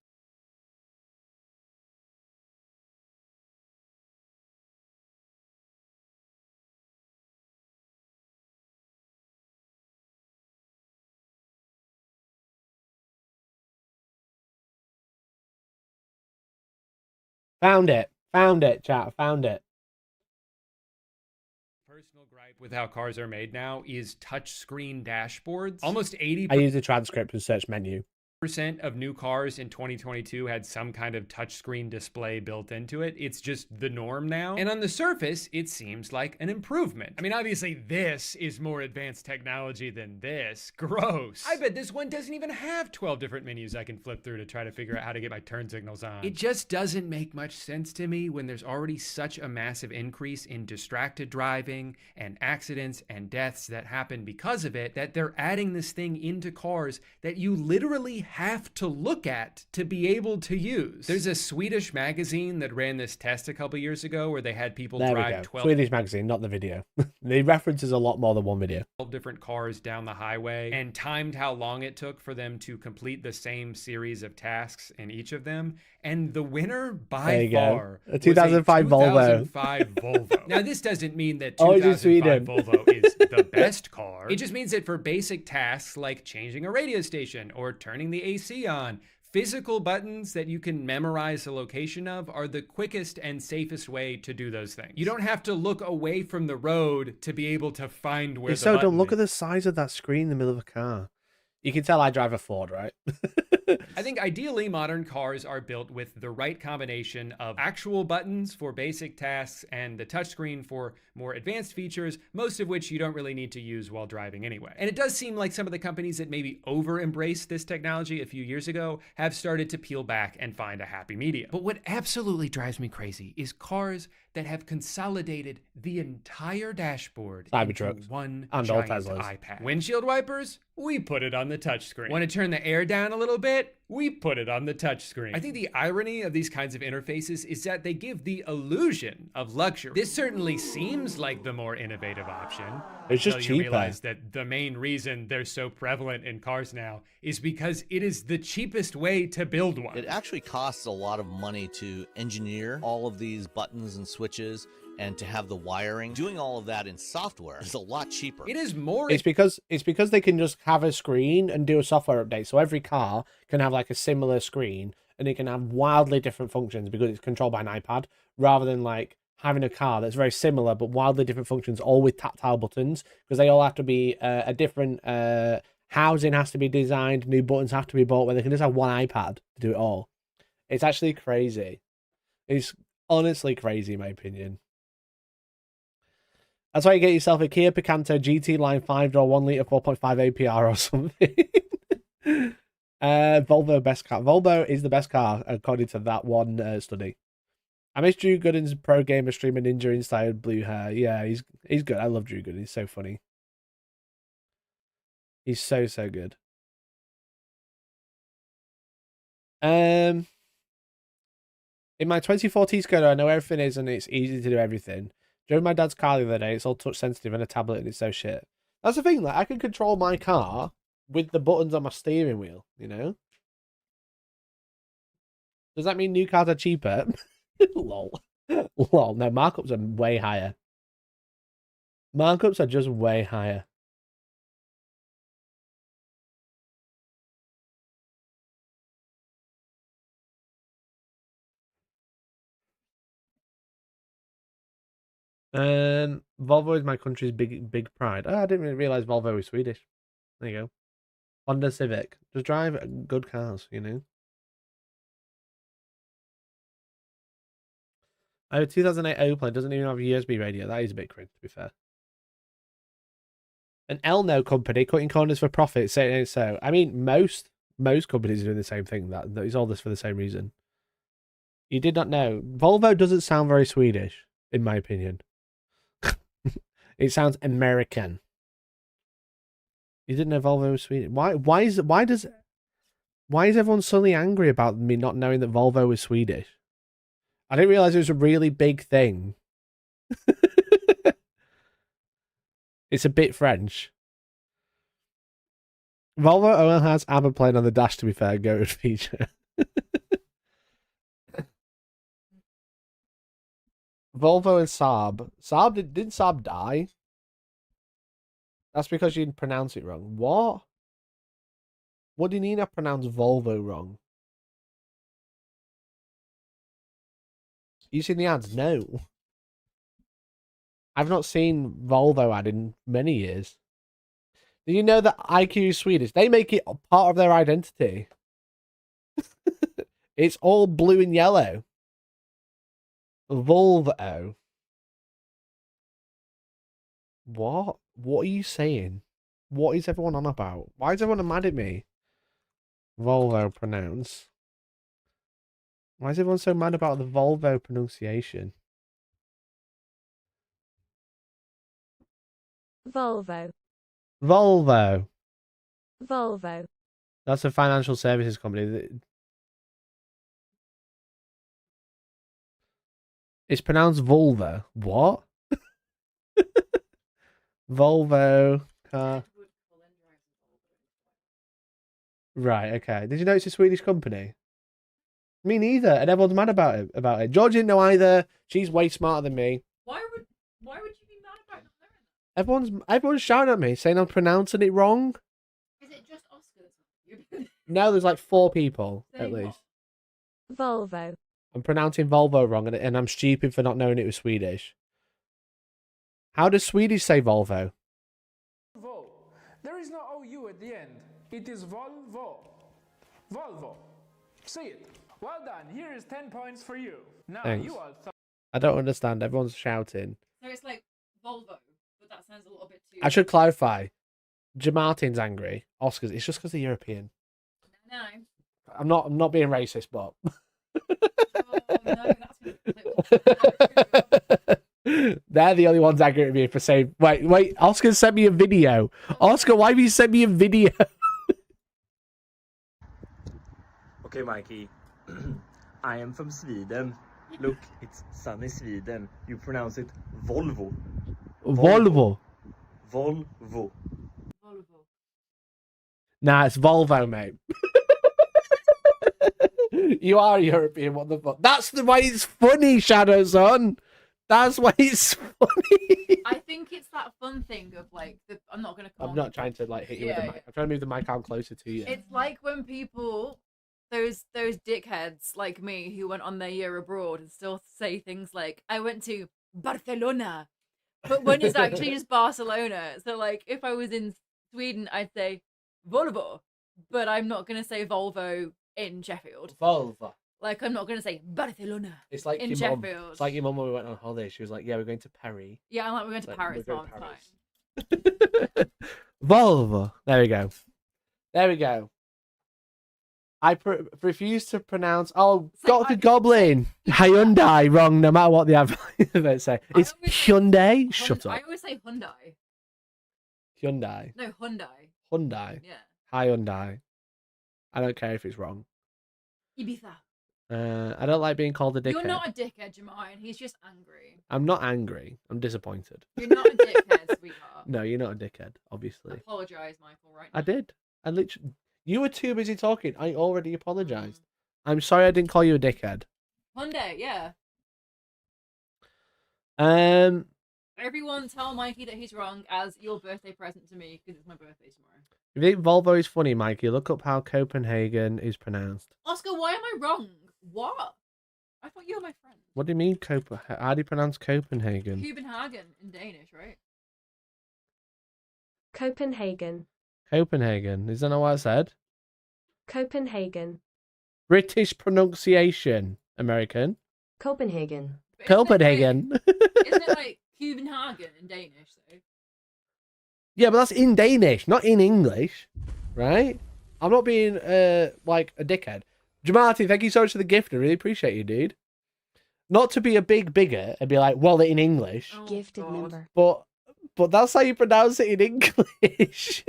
Found it. Found it, chat. Found it. Personal gripe with how cars are made now is touchscreen dashboards. Almost 80%. I use the transcript and search menu. Of new cars in 2022 had some kind of touchscreen display built into it. It's just the norm now. And on the surface, it seems like an improvement. I mean, obviously this is more advanced technology than this. Gross. I bet this one doesn't even have 12 different menus I can flip through to try to figure out how to get my turn signals on. It just doesn't make much sense to me when there's already such a massive increase in distracted driving and accidents and deaths that happen because of it, that they're adding this thing into cars that you literally have to look at to be able to use. There's a Swedish magazine that ran this test a couple years ago where they had people drive 12 Swedish magazine, not the video. The reference is a lot more than one video. 12 different cars down the highway and timed how long it took for them to complete the same series of tasks in each of them. And the winner by far a 2005 Volvo. 2005 Volvo. Now, this doesn't mean that 2005 Volvo is the best car. It just means that for basic tasks like changing a radio station or turning the AC on, physical buttons that you can memorize the location of are the quickest and safest way to do those things. You don't have to look away from the road to be able to find where the button don't look is. at the size of that screen in the middle of a car. You can tell I drive a Ford, right? I think ideally modern cars are built with the right combination of actual buttons for basic tasks and the touchscreen for more advanced features, most of which you don't really need to use while driving anyway. And it does seem like some of the companies that maybe over-embraced this technology a few years ago have started to peel back and find a happy medium. But what absolutely drives me crazy is cars that have consolidated the entire dashboard into one giant iPad. Windshield wipers? We put it on the touchscreen. Want to turn the air down a little bit? We put it on the touchscreen. I think the irony of these kinds of interfaces is that they give the illusion of luxury. This certainly seems like the more innovative option. It's just cheaper. You realize cheaper. that the main reason they're so prevalent in cars now is because it is the cheapest way to build one. It actually costs a lot of money to engineer all of these buttons and switches and to have the wiring. Doing all of that in software is a lot cheaper. It is more. It's because they can just have a screen and do a software update. So every car can have like a similar screen and it can have wildly different functions because it's controlled by an iPad, rather than like having a car that's very similar but wildly different functions, all with tactile buttons, because they all have to be a different housing has to be designed, new buttons have to be bought, where they can just have one iPad to do it all. It's actually crazy. It's honestly crazy, in my opinion. That's why you get yourself a Kia Picanto GT Line 5-door 1 litre 4.5 APR or something. Volvo best car. Volvo is the best car according to that one study. I miss Drew Gooden's pro gamer streamer ninja inspired blue hair. Yeah, he's good. I love Drew Gooden. He's so funny. He's so good. In my 2014 Skoda, I know everything is and it's easy to do everything. Drove my dad's car the other day. It's all touch sensitive and a tablet and it's so shit. That's the thing. Like, I can control my car with the buttons on my steering wheel, you know? Does that mean new cars are cheaper? Lol. Lol. No, markups are way higher. Markups are just way higher. Volvo is my country's big pride. Oh, I didn't really realize Volvo was Swedish. There you go. Honda Civic. Just drive good cars, you know? I have a 2008 Opel. Doesn't even have a USB radio. That is a bit cringe, to be fair. An Elno company cutting corners for profit. Saying it ain't so. I mean, most companies are doing the same thing. That is all this for the same reason. You did not know. Volvo doesn't sound very Swedish, in my opinion. It sounds American. You didn't know Volvo was Swedish. Why is everyone suddenly angry about me not knowing that Volvo was Swedish? I didn't realize it was a really big thing. It's a bit French. Volvo only has ABBA playing on the dash, to be fair. Go feature. Volvo and Saab. Didn't Saab die? That's because you didn't pronounce it wrong. What? What do you mean I pronounced Volvo wrong? You seen the ads? No. I've not seen Volvo ad in many years. Did you know that IQ is Swedish? They make it part of their identity. It's all blue and yellow. Volvo. What? What are you saying? What is everyone on about? Why is everyone mad at me? Volvo pronounce. Why is everyone so mad about the Volvo pronunciation? Volvo. Volvo. Volvo. That's a financial services company. It's pronounced Volvo. What? Volvo car. Right, okay. Did you know it's a Swedish company? Me neither, and everyone's mad about it. George didn't know either. She's way smarter than me. Why would you be mad about not knowing that? Everyone's shouting at me, saying I'm pronouncing it wrong. Is it just Oscar? No, there's like 4 people Say at least. Volvo. I'm pronouncing Volvo wrong, and I'm stupid for not knowing it was Swedish. How does Swedish say Volvo? Volvo. There is no OU at the end. It is Volvo. Volvo. Say it. Well done. Here is 10 points for you. Now Thanks. you all. I don't understand. Everyone's shouting. So it's like Volvo, but that sounds a little bit too. I should clarify. Jamartin's angry. Oscars. It's just because they're European. No. I'm not being racist, but. No, They're the only ones angry at me for saying. Wait. Oscar sent me a video. Oscar, why have you sent me a video? Okay, Mikey. I am from Sweden. Look, it's sunny Sweden. You pronounce it Volvo. Volvo. Volvo. Nah, it's Volvo, mate. You are European, what the fuck? That's the way it's funny, Shadow Son. That's why it's funny. I think it's that fun thing of like, I'm not going to call I'm not trying to like hit you with the mic. I'm trying to move the mic out closer to you. It's like when people those dickheads like me who went on their year abroad and still say things like, I went to Barcelona, but when it's actually just Barcelona. So like if I was in Sweden, I'd say Volvo, but I'm not gonna say Volvo in Sheffield. Volvo. Like I'm not gonna say Barcelona. It's like in your Sheffield. mum. It's like your mum when we went on holiday. She was like, "Yeah, we're going to Paris." Yeah, I'm like, we're going to Like, Paris, we're Mom. going to It's fine. Volvo. There we go. There we go. I refuse to pronounce. Oh, Dr. Goblin. Hyundai. Wrong. No matter what the adverts say, it's Hyundai. Shut up. I always say Hyundai. Hyundai. No, Hyundai. Hyundai. Yeah. Hyundai. I don't care if it's wrong. Ibiza. I don't like being called a dickhead. You're not a dickhead, Jermaine. He's just angry. I'm not angry. I'm disappointed. You're not a dickhead, sweetheart. No, you're not a dickhead, obviously. Apologise, Michael, right now. I did. I literally. You were too busy talking. I already apologized. I'm sorry I didn't call you a dickhead. Hyundai, yeah. Everyone tell Mikey that he's wrong as your birthday present to me because it's my birthday tomorrow. If you think Volvo is funny, Mikey, look up how Copenhagen is pronounced. Oscar, why am I wrong? What? I thought you were my friend. What do you mean, how do you pronounce Copenhagen? Copenhagen in Danish, right? Copenhagen. Copenhagen. Is that not what I said? Copenhagen. British pronunciation. American. Copenhagen. Copenhagen. Isn't it like Copenhagen in Danish, though? Yeah, but that's in Danish, not in English, right? I'm not being like a dickhead. Jamati, thank you so much for the gift. I really appreciate you, dude. Not to be a big bigot and be like, well, in English. Oh, gifted member. But that's how you pronounce it in English.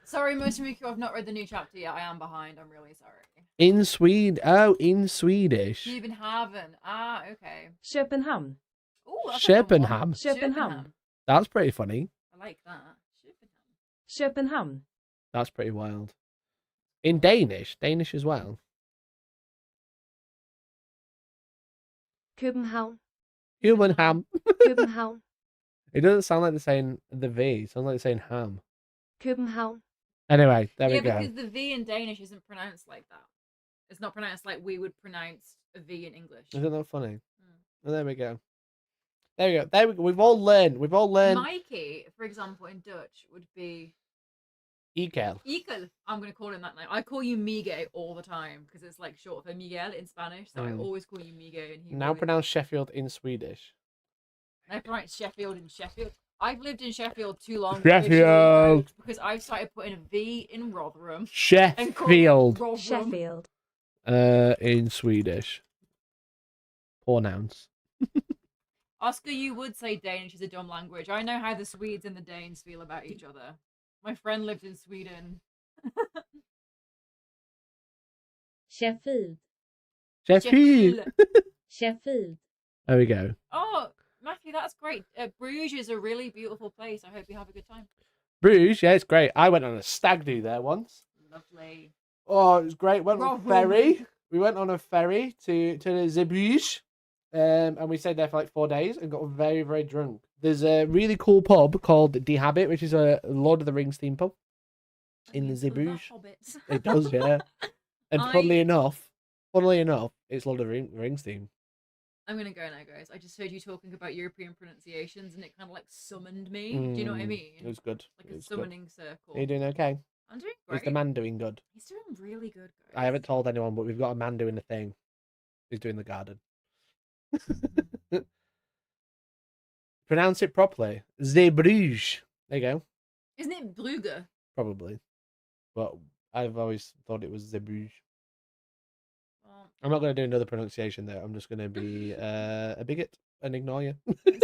Sorry, Motomiku, I've not read the new chapter yet. I am behind. I'm really sorry. In Sweden. Oh, in Swedish. Copenhagen. Ah, okay. Schopenham. Ooh, that's Schopenham. Schopenham. That's pretty funny. I like that. Schopenham. That's pretty wild. In Danish. Danish as well. Copenhagen. Human ham. Copenhagen. It doesn't sound like they're saying the V. It sounds like they're saying ham. Copenhagen. Anyway, there we Yeah, go. because the V in Danish isn't pronounced like that. It's not pronounced like we would pronounce a V in English. Isn't that funny? Well, there we go. There we go. There we go. We've all learned. Mikey, for example, in Dutch would be Ekel. Ekel. I'm going to call him that now. I call you Miguel all the time because it's like short for Miguel in Spanish. So I always call you Miguel. And he Now pronounce Sheffield in Swedish. I pronounce Sheffield in Sheffield. I've lived in Sheffield too long. Sheffield. Because I've started putting a V in Rotherham. Sheffield. Sheffield. In Swedish. Poor nouns. Oscar, you would say Danish is a dumb language. I know how the Swedes and the Danes feel about each other. My friend lived in Sweden. Sheffield. Sheffield. Sheffield. There we go. Oh, Matthew, that's great. Bruges is a really beautiful place. I hope you have a good time. Bruges, yeah, it's great. I went on a stag do there once. Lovely. Oh, it was great. Went on a ferry. We went on a ferry to the Bruges. And we stayed there for like 4 days and got very, very drunk. There's a really cool pub called The Habit, which is a Lord of the Rings theme pub in the Bruges. It does, yeah. And funnily enough, it's Lord of the Rings theme. I'm gonna go now, guys. I just heard you talking about European pronunciations, and it kind of like summoned me. Do you know what I mean? It was good. Like a summoning circle. Are you doing okay? I'm doing great. Is the man doing good? He's doing really good, guys. I haven't told anyone, but we've got a man doing the thing. He's doing the garden. Pronounce it properly. The Bruges. There you go. Isn't it Brugge? Probably. But I've always thought it was the Bruges. Well, I'm not going to do another pronunciation there. I'm just going to be a bigot and ignore you.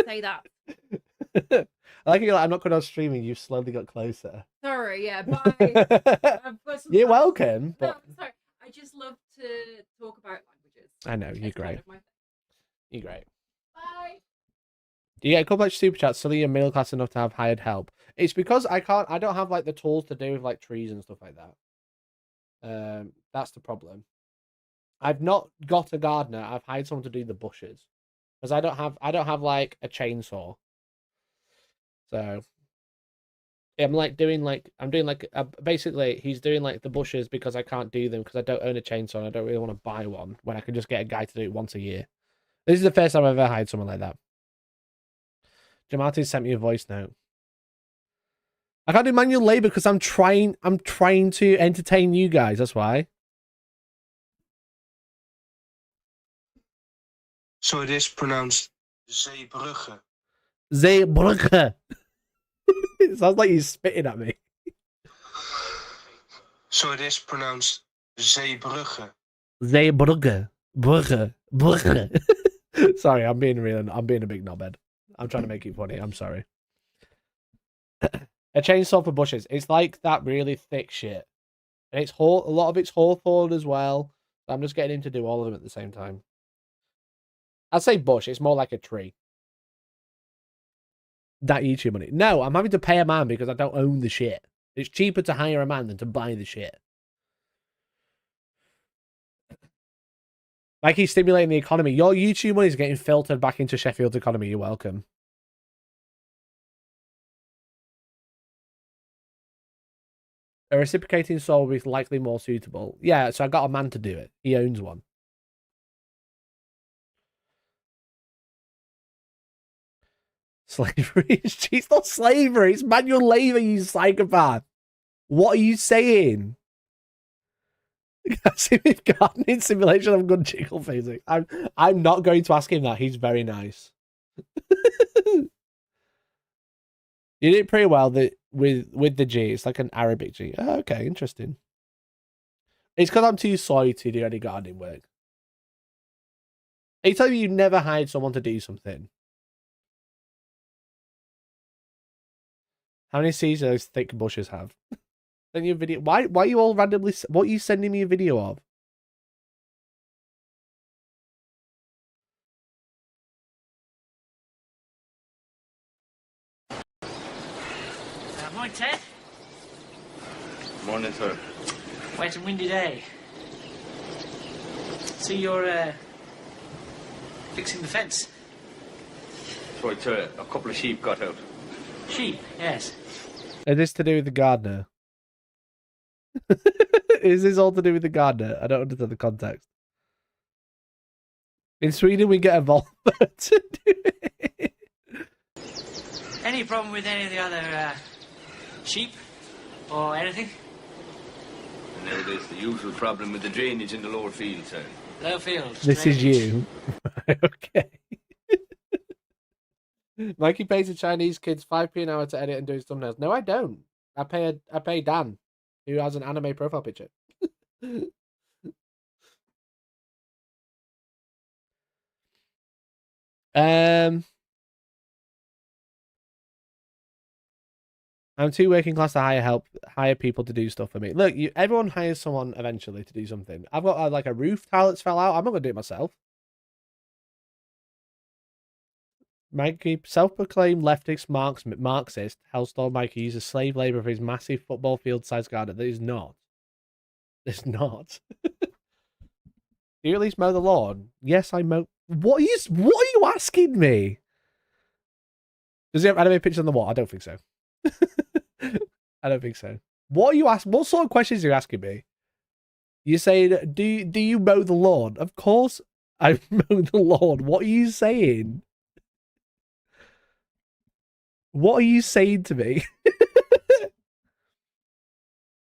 say that. I like it. Like, I'm not going on streaming. You slowly got closer. Sorry, yeah, bye. You're welcome. But... No, sorry. I just love to talk about languages. I know, you're It's great. kind of my thing. You're great. Bye. Do you get a couple of super chats so that you're middle class enough to have hired help? It's because I don't have like the tools to do with like trees and stuff like that. That's the problem. I've not got a gardener. I've hired someone to do the bushes because I don't have like a chainsaw. So I'm doing basically he's doing like the bushes because I can't do them because I don't own a chainsaw and I don't really want to buy one when I can just get a guy to do it once a year. This is the first time I've ever hired someone like that. Jamati sent me a voice note. I can't do manual labor because I'm trying to entertain you guys, that's why. So it is pronounced Zeebrugge. Zeebrugge. It sounds like he's spitting at me. So it is pronounced Zeebrugge. Zeebrugge. Brugge. Sorry, I'm being a big knobhead. I'm trying to make it funny. I'm sorry. A chainsaw for bushes. It's like that really thick shit. And it's a lot of it's hawthorn as well. I'm just getting him to do all of them at the same time. I'd say bush. It's more like a tree. That YouTube money. No, I'm having to pay a man because I don't own the shit. It's cheaper to hire a man than to buy the shit. Like he's stimulating the economy. Your YouTube money is getting filtered back into Sheffield's economy. You're welcome. A reciprocating saw will be likely more suitable. Yeah, so I got a man to do it. He owns one. Slavery? It's not slavery. It's manual labor, you psychopath. What are you saying? Gardening simulation of good jiggle phasing. I'm not going to ask him that. He's very nice. You did pretty well with the G. It's like an Arabic G. Oh, okay, interesting. It's because I'm too soy to do any gardening work. Are you telling me you never hired someone to do something? How many seeds do those thick bushes have? Send you a video. Why are you all randomly... What are you sending me a video of? Morning, Ted. Morning, sir. Wet and windy day. See, you're fixing the fence. That's right, sir. A couple of sheep got out. Sheep, yes. Is this to do with the gardener? Is this all to do with the gardener? I don't understand the context. In Sweden, we get a Volvo to do it. Any problem with any of the other sheep or anything? No, there's the usual problem with the drainage in the lower field, sir. Low fields. This is you. Okay. Mikey pays the Chinese kids 5p an hour to edit and do his thumbnails. No, I don't. I pay Dan, who has an anime profile picture. I'm too working class to hire people to do stuff for me. Look, everyone hires someone eventually to do something. I've got like a roof tile that's fell out. I'm not gonna do it myself. Mikey, self-proclaimed leftist Marxist, Hellstorm Mikey uses slave labor for his massive football field-sized garden. That is not. It's not. Do you at least mow the lawn? Yes, I mow. What are you asking me? Does he have anime pictures on the wall? I don't think so. I don't think so. What are you asking? What sort of questions are you asking me? You're saying, do you mow the lawn? Of course I mow the lawn. What are you saying? What are you saying to me?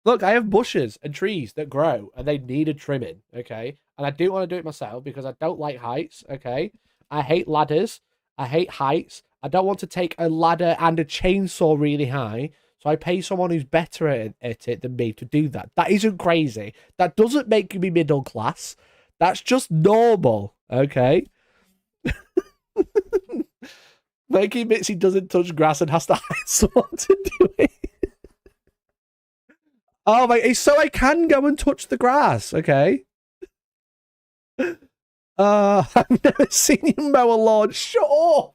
Look, I have bushes and trees that grow and they need a trimming, okay? And I do want to do it myself because I don't like heights, okay? I hate ladders. I hate heights. I don't want to take a ladder and a chainsaw really high, so I pay someone who's better at it than me to do that. That isn't crazy. That doesn't make me middle class. That's just normal, okay? Mikey admits he doesn't touch grass and has to hire someone to do it. Oh my! So I can go and touch the grass, okay? I've never seen you mow a lawn. Shut up.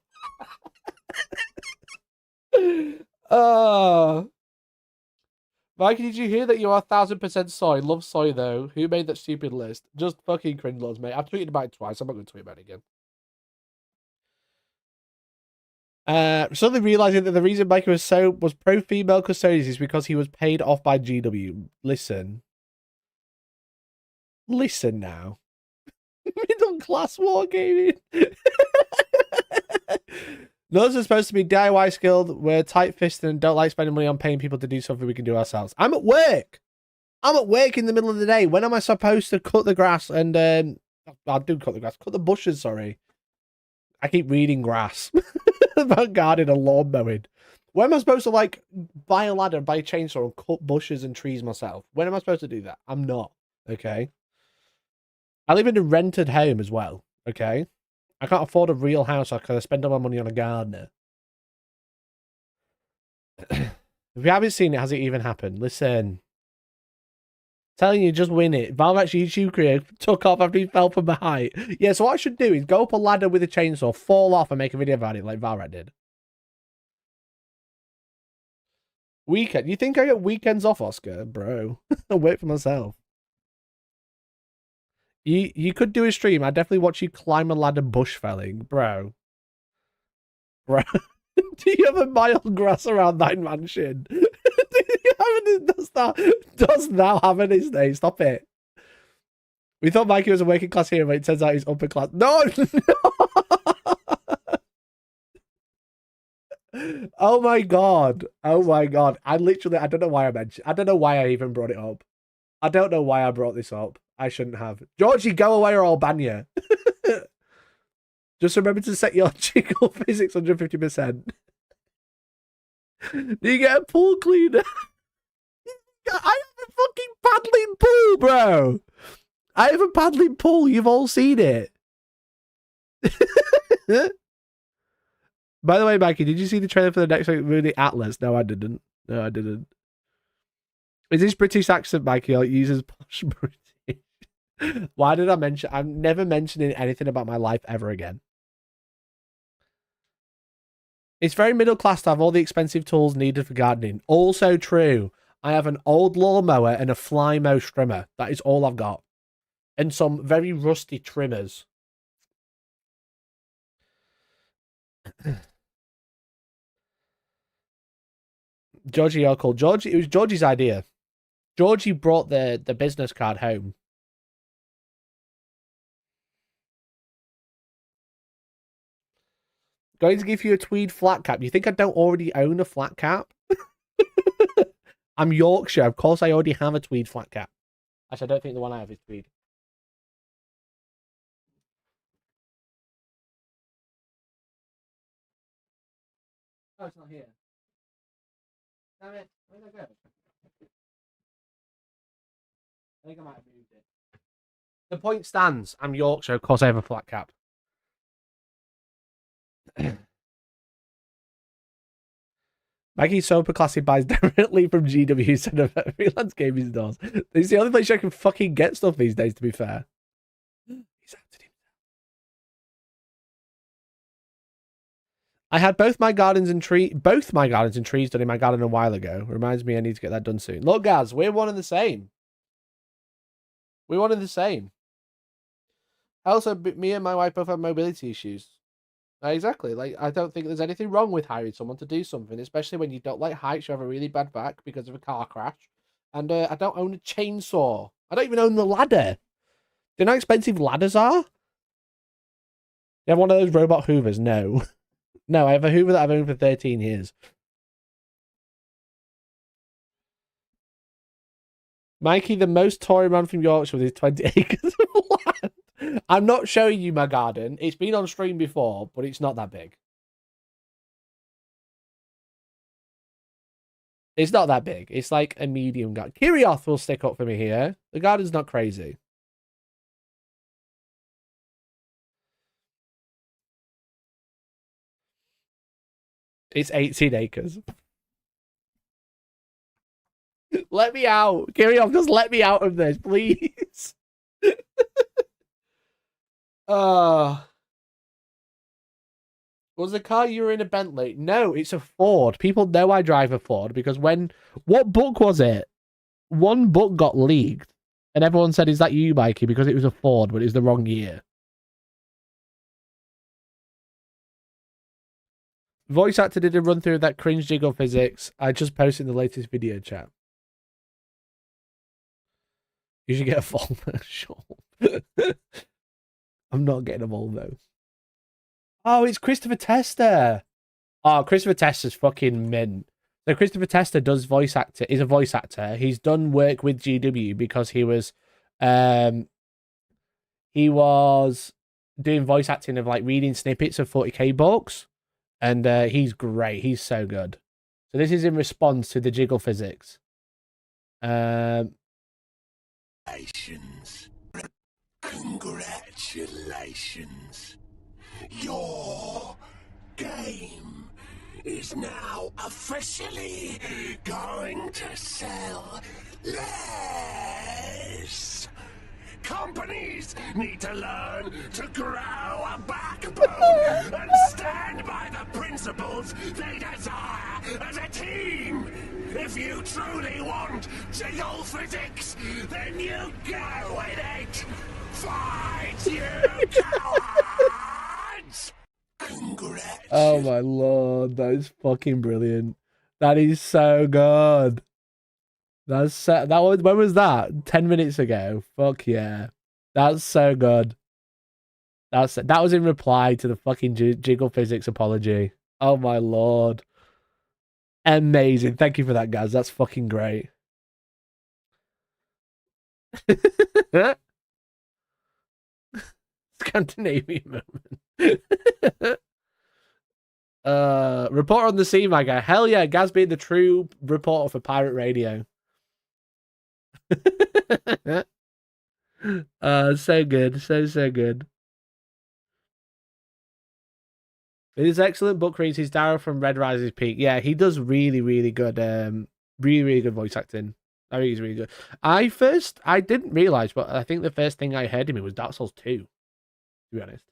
Mikey, did you hear that you are 1000% soy? Love soy though. Who made that stupid list? Just fucking cringe, mate. I've tweeted about it twice. I'm not going to tweet about it again. Suddenly realizing that the reason Mikey was pro female custodians is because he was paid off by GW. Listen now. Middle class wargaming. Those are supposed to be DIY skilled. We're tight-fisted and don't like spending money on paying people to do something we can do ourselves. I'm at work. I'm at work in the middle of the day. When am I supposed to cut the grass and I do cut the grass. Cut the bushes, sorry. I keep reading grass. About gardening and lawn mowing. When am I supposed to, like, buy a ladder, buy a chainsaw, and cut bushes and trees myself? When am I supposed to do that? I'm not. Okay? I live in a rented home as well. Okay? I can't afford a real house because I spend all my money on a gardener. If you haven't seen it, has it even happened? Listen. Telling you, just win it. Valrak's YouTube career took off after he fell from the height. Yeah, so what I should do is go up a ladder with a chainsaw, fall off, and make a video about it like Valrak did. Weekend. You think I get weekends off, Oscar? Bro. I'll wait for myself. You could do a stream. I'd definitely watch you climb a ladder bush felling. Bro. Do you have a mile grass around that mansion? Does now have an his name? Stop it. We thought Mikey was a working class hero, but it turns out he's upper class. No! Oh my god. Oh my god. I don't know why I don't know why I even brought it up. I don't know why I brought this up. I shouldn't have. Georgie, go away or I'll ban you. Just remember to set your jiggle physics 150%. Do you get a pool cleaner? I have a fucking paddling pool, bro. I have a paddling pool. You've all seen it. By the way, Mikey, did you see the trailer for the next movie, Atlas? No, I didn't. No, I didn't. Is this British accent, Mikey, or uses posh British? Why did I mention? I'm never mentioning anything about my life ever again. It's very middle class to have all the expensive tools needed for gardening. Also true. I have an old lawnmower and a Flymo trimmer. That is all I've got. And some very rusty trimmers. Georgie, you're called George. It was Georgie's idea. Georgie brought the business card home. Going to give you a tweed flat cap. You think I don't already own a flat cap? I'm Yorkshire. Of course, I already have a tweed flat cap. Actually, I don't think the one I have is tweed. Oh, it's not here. Damn it. Where did I go? I think I might have moved it. The point stands. I'm Yorkshire. Of course, I have a flat cap. Maggie Soper Classic buys directly from GW instead of freelance gaming stores. It's the only place I can fucking get stuff these days, to be fair. He's outed him. I had both my gardens and trees done in my garden a while ago. Reminds me I need to get that done soon. Look, guys, we're one and the same. We're one and the same. Also, me and my wife both have mobility issues. Exactly. Like, I don't think there's anything wrong with hiring someone to do something, especially when you don't like heights, you have a really bad back because of a car crash. And I don't own a chainsaw. I don't even own the ladder. Do you know how expensive ladders are? You have one of those robot hoovers? No. No, I have a hoover that I've owned for 13 years. Mikey, the most Tory man from Yorkshire with his 20 acres of land. I'm not showing you my garden. It's been on stream before, but it's not that big. It's not that big. It's like a medium garden. Kirioth will stick up for me here. The garden's not crazy. It's 18 acres. Let me out. Kirioth, just let me out of this, please. Was the car you were in a Bentley? No, it's a Ford. People know I drive a Ford because what book was it? One book got leaked and everyone said, is that you, Mikey? Because it was a Ford, but it was the wrong year. Voice actor did a run through of that cringe jiggle physics. I just posted in the latest video chat. You should get a Volvo. Sure. I'm not getting a Volvo. Oh, it's Christopher Tester. Oh, Christopher Tester's fucking mint. So Christopher Tester does voice actor. Is a voice actor. He's done work with GW because he was doing voice acting of like reading snippets of 40k books, and he's great. He's so good. So this is in response to the jiggle physics. Congratulations. Your game is now officially going to sell less. Companies need to learn to grow a backbone and stand by the principles they desire as a team. If you truly want jiggle physics, then you go with it. Fight, you cowards! Oh my lord, that is fucking brilliant. That is so good. When was that? 10 minutes ago. Fuck yeah. That's so good. That was in reply to the fucking jiggle physics apology. Oh my lord. Amazing. Thank you for that, guys. That's fucking great. Scandinavian moment. Reporter on the scene, my guy. Hell yeah, Gaz being the true reporter for pirate radio. So good. So good. It is excellent book reads. He's Daryl from Red Rises Peak. Yeah, he does really good really good voice acting. I think he's really good. I didn't realise, but I think the first thing I heard him in was Dark Souls 2, to be honest.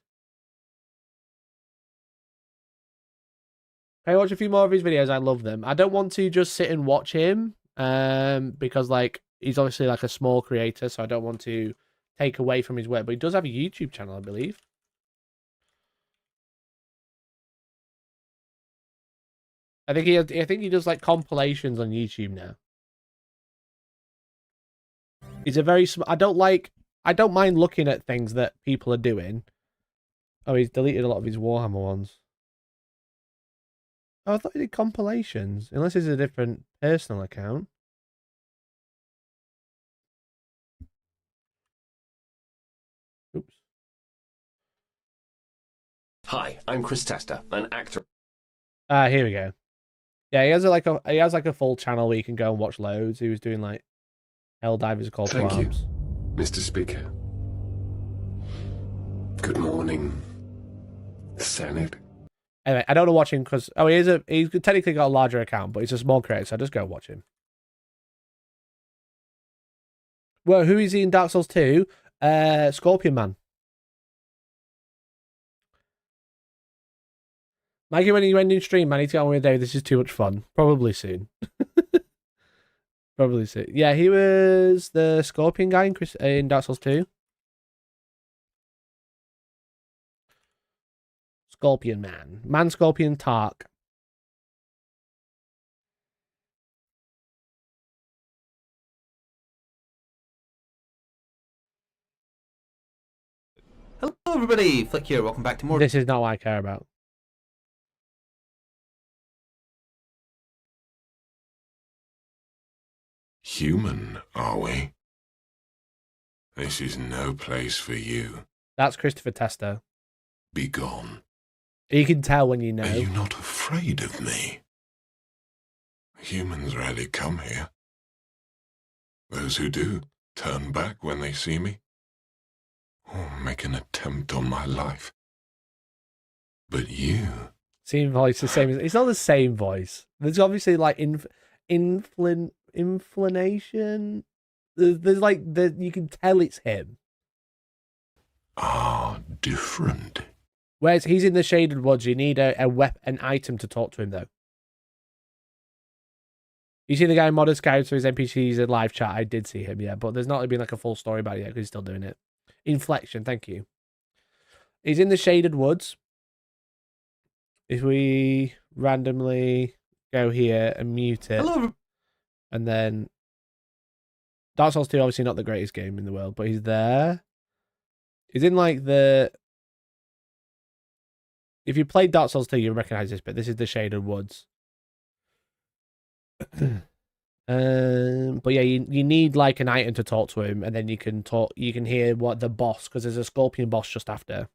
I watch a few more of his videos. I love them. I don't want to just sit and watch him, because like he's obviously like a small creator, so I don't want to take away from his work. But he does have a YouTube channel, I believe. I think he does like compilations on YouTube now. He's a very I don't mind looking at things that people are doing. Oh, he's deleted a lot of his Warhammer ones. Oh, I thought he did compilations. Unless it's a different personal account. Oops. Hi, I'm Chris Tester, an actor. Here we go. Yeah, he has like a full channel where you can go and watch loads. He was doing like Helldivers Call to Arms. Mr. Speaker. Good morning, Senate. Anyway, I don't want to watch him because he's technically got a larger account, but he's a small creator, so I just go watch him. Well, who is he in Dark Souls 2? Scorpion Man. Mikey, when you end in stream, man, I need to get on with Dave. This is too much fun. Probably soon. Probably soon. Yeah, he was the Scorpion guy in Dark Souls 2. Scorpion Man. Man Scorpion Tark. Hello everybody, Flick here, welcome back to more. This is not what I care about. Human, are we? This is no place for you. That's Christopher Tester. Be gone. You can tell when you know. Are you not afraid of me? Humans rarely come here. Those who do turn back when they see me, or make an attempt on my life. But you... Same voice, the same. It's not the same voice. There's obviously like inflammation. There's like you can tell it's him. Are different. Whereas he's in the Shaded Woods, you need an item to talk to him though. You see the guy in Modern Scouts, so his NPCs in live chat. I did see him, yeah, but there's not been like a full story about it yet because he's still doing it. Inflection, thank you. He's in the Shaded Woods. If we randomly go here and mute it. And then Dark Souls 2, obviously not the greatest game in the world, but he's there. He's in like the... If you played Dark Souls 2, you'll recognize this, but this is the Shaded Woods. But yeah, you need like an item to talk to him, and then you can talk. You can hear what the boss, because there's a scorpion boss just after.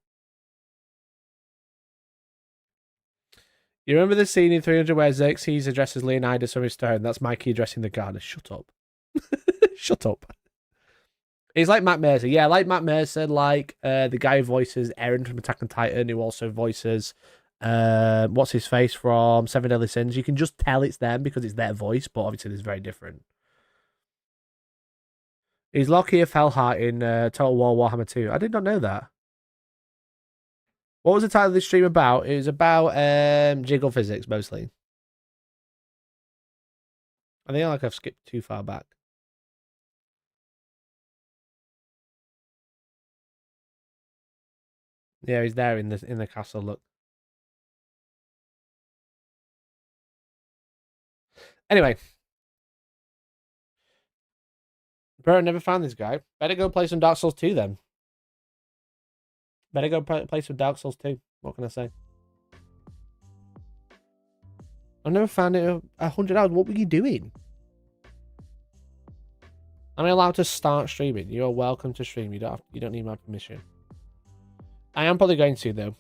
You remember the scene in 300 where Xerxes addresses Leonidas from his throne? That's Mikey addressing the gardener. Shut up. Shut up. He's like Matt Mercer. Yeah, like Matt Mercer, like the guy who voices Eren from Attack on Titan, who also voices what's his face from Seven Deadly Sins. You can just tell it's them because it's their voice, but obviously it's very different. Is Lockyer Fellhart in Total War Warhammer 2? I did not know that. What was the title of this stream about? It was about jiggle physics, mostly. I think I've skipped too far back. Yeah, he's there in the castle, look. Anyway. Bro, I never found this guy. Better go play some Dark Souls 2 then. Better go play some Dark Souls 2. What can I say? I've never found it 100 hours. What were you doing? Am I allowed to start streaming? You are welcome to stream. You don't need my permission. I am probably going to though.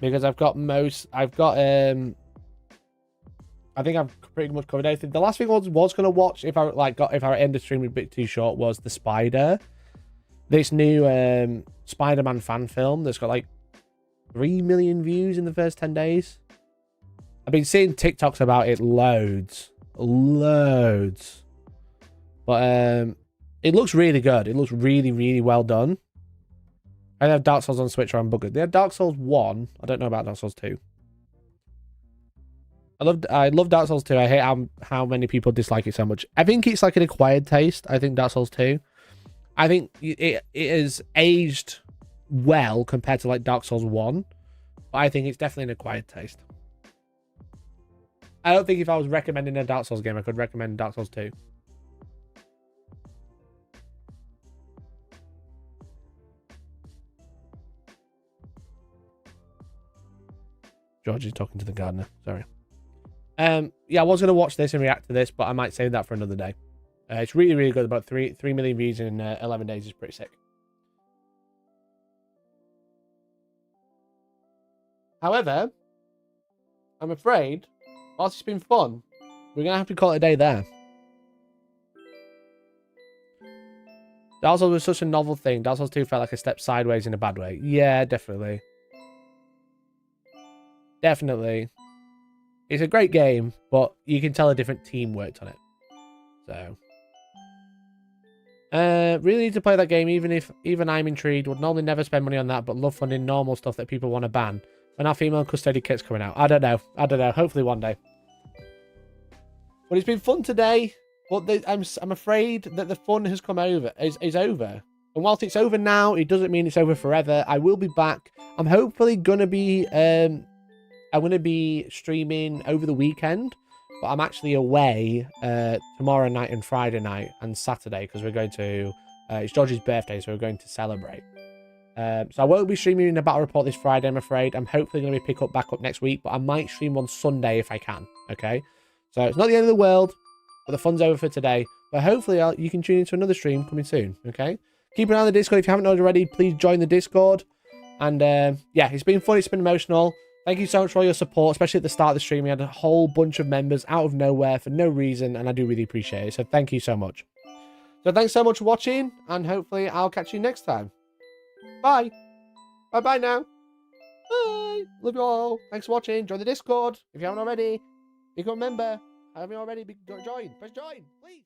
Because I think I've pretty much covered everything. The last thing I was gonna watch if I end the stream a bit too short was The Spider. This new Spider-Man fan film that's got like 3 million views in the first 10 days. I've been seeing TikToks about it loads. But it looks really good. It looks really, really well done. I have Dark Souls on Switch or unbuggered. They have Dark Souls 1. I don't know about Dark Souls 2. I love Dark Souls 2. I hate how many people dislike it so much. I think it's like an acquired taste. I think Dark Souls 2. I think it is aged well compared to like Dark Souls 1. But I think it's definitely an acquired taste. I don't think if I was recommending a Dark Souls game, I could recommend Dark Souls 2. George is talking to the gardener. Sorry. Yeah, I was going to watch this and react to this, but I might save that for another day. It's really, really good. About 3 million views in 11 days is pretty sick. However, I'm afraid, whilst it's been fun, we're going to have to call it a day there. Dark Souls was such a novel thing. Dark Souls 2 felt like a step sideways in a bad way. Yeah, definitely. Definitely. It's a great game, but you can tell a different team worked on it. So. Really need to play that game, even I'm intrigued. Would normally never spend money on that, but love funding normal stuff that people want to ban. When our female custody kit's coming out. I don't know. Hopefully one day. But it's been fun today. But I'm afraid that the fun has come over. Is over. And whilst it's over now, it doesn't mean it's over forever. I will be back. I'm hopefully gonna be I'm going to be streaming over the weekend, but I'm actually away tomorrow night and Friday night and Saturday because we're going to, it's George's birthday, so we're going to celebrate. So I won't be streaming in a battle report this Friday, I'm afraid. I'm hopefully going to be back up next week, but I might stream on Sunday if I can, okay? So it's not the end of the world, but the fun's over for today. But hopefully you can tune into another stream coming soon, okay? Keep an eye on the Discord. If you haven't already, please join the Discord. And yeah, it's been fun, it's been emotional. Thank you so much for all your support, especially at the start of the stream. We had a whole bunch of members out of nowhere for no reason, and I do really appreciate it. So thank you so much. So thanks so much for watching, and hopefully I'll catch you next time. Bye. Bye-bye now. Bye. Love you all. Thanks for watching. Join the Discord if you haven't already. Become a member. Haven't you already? Join. Press join, please.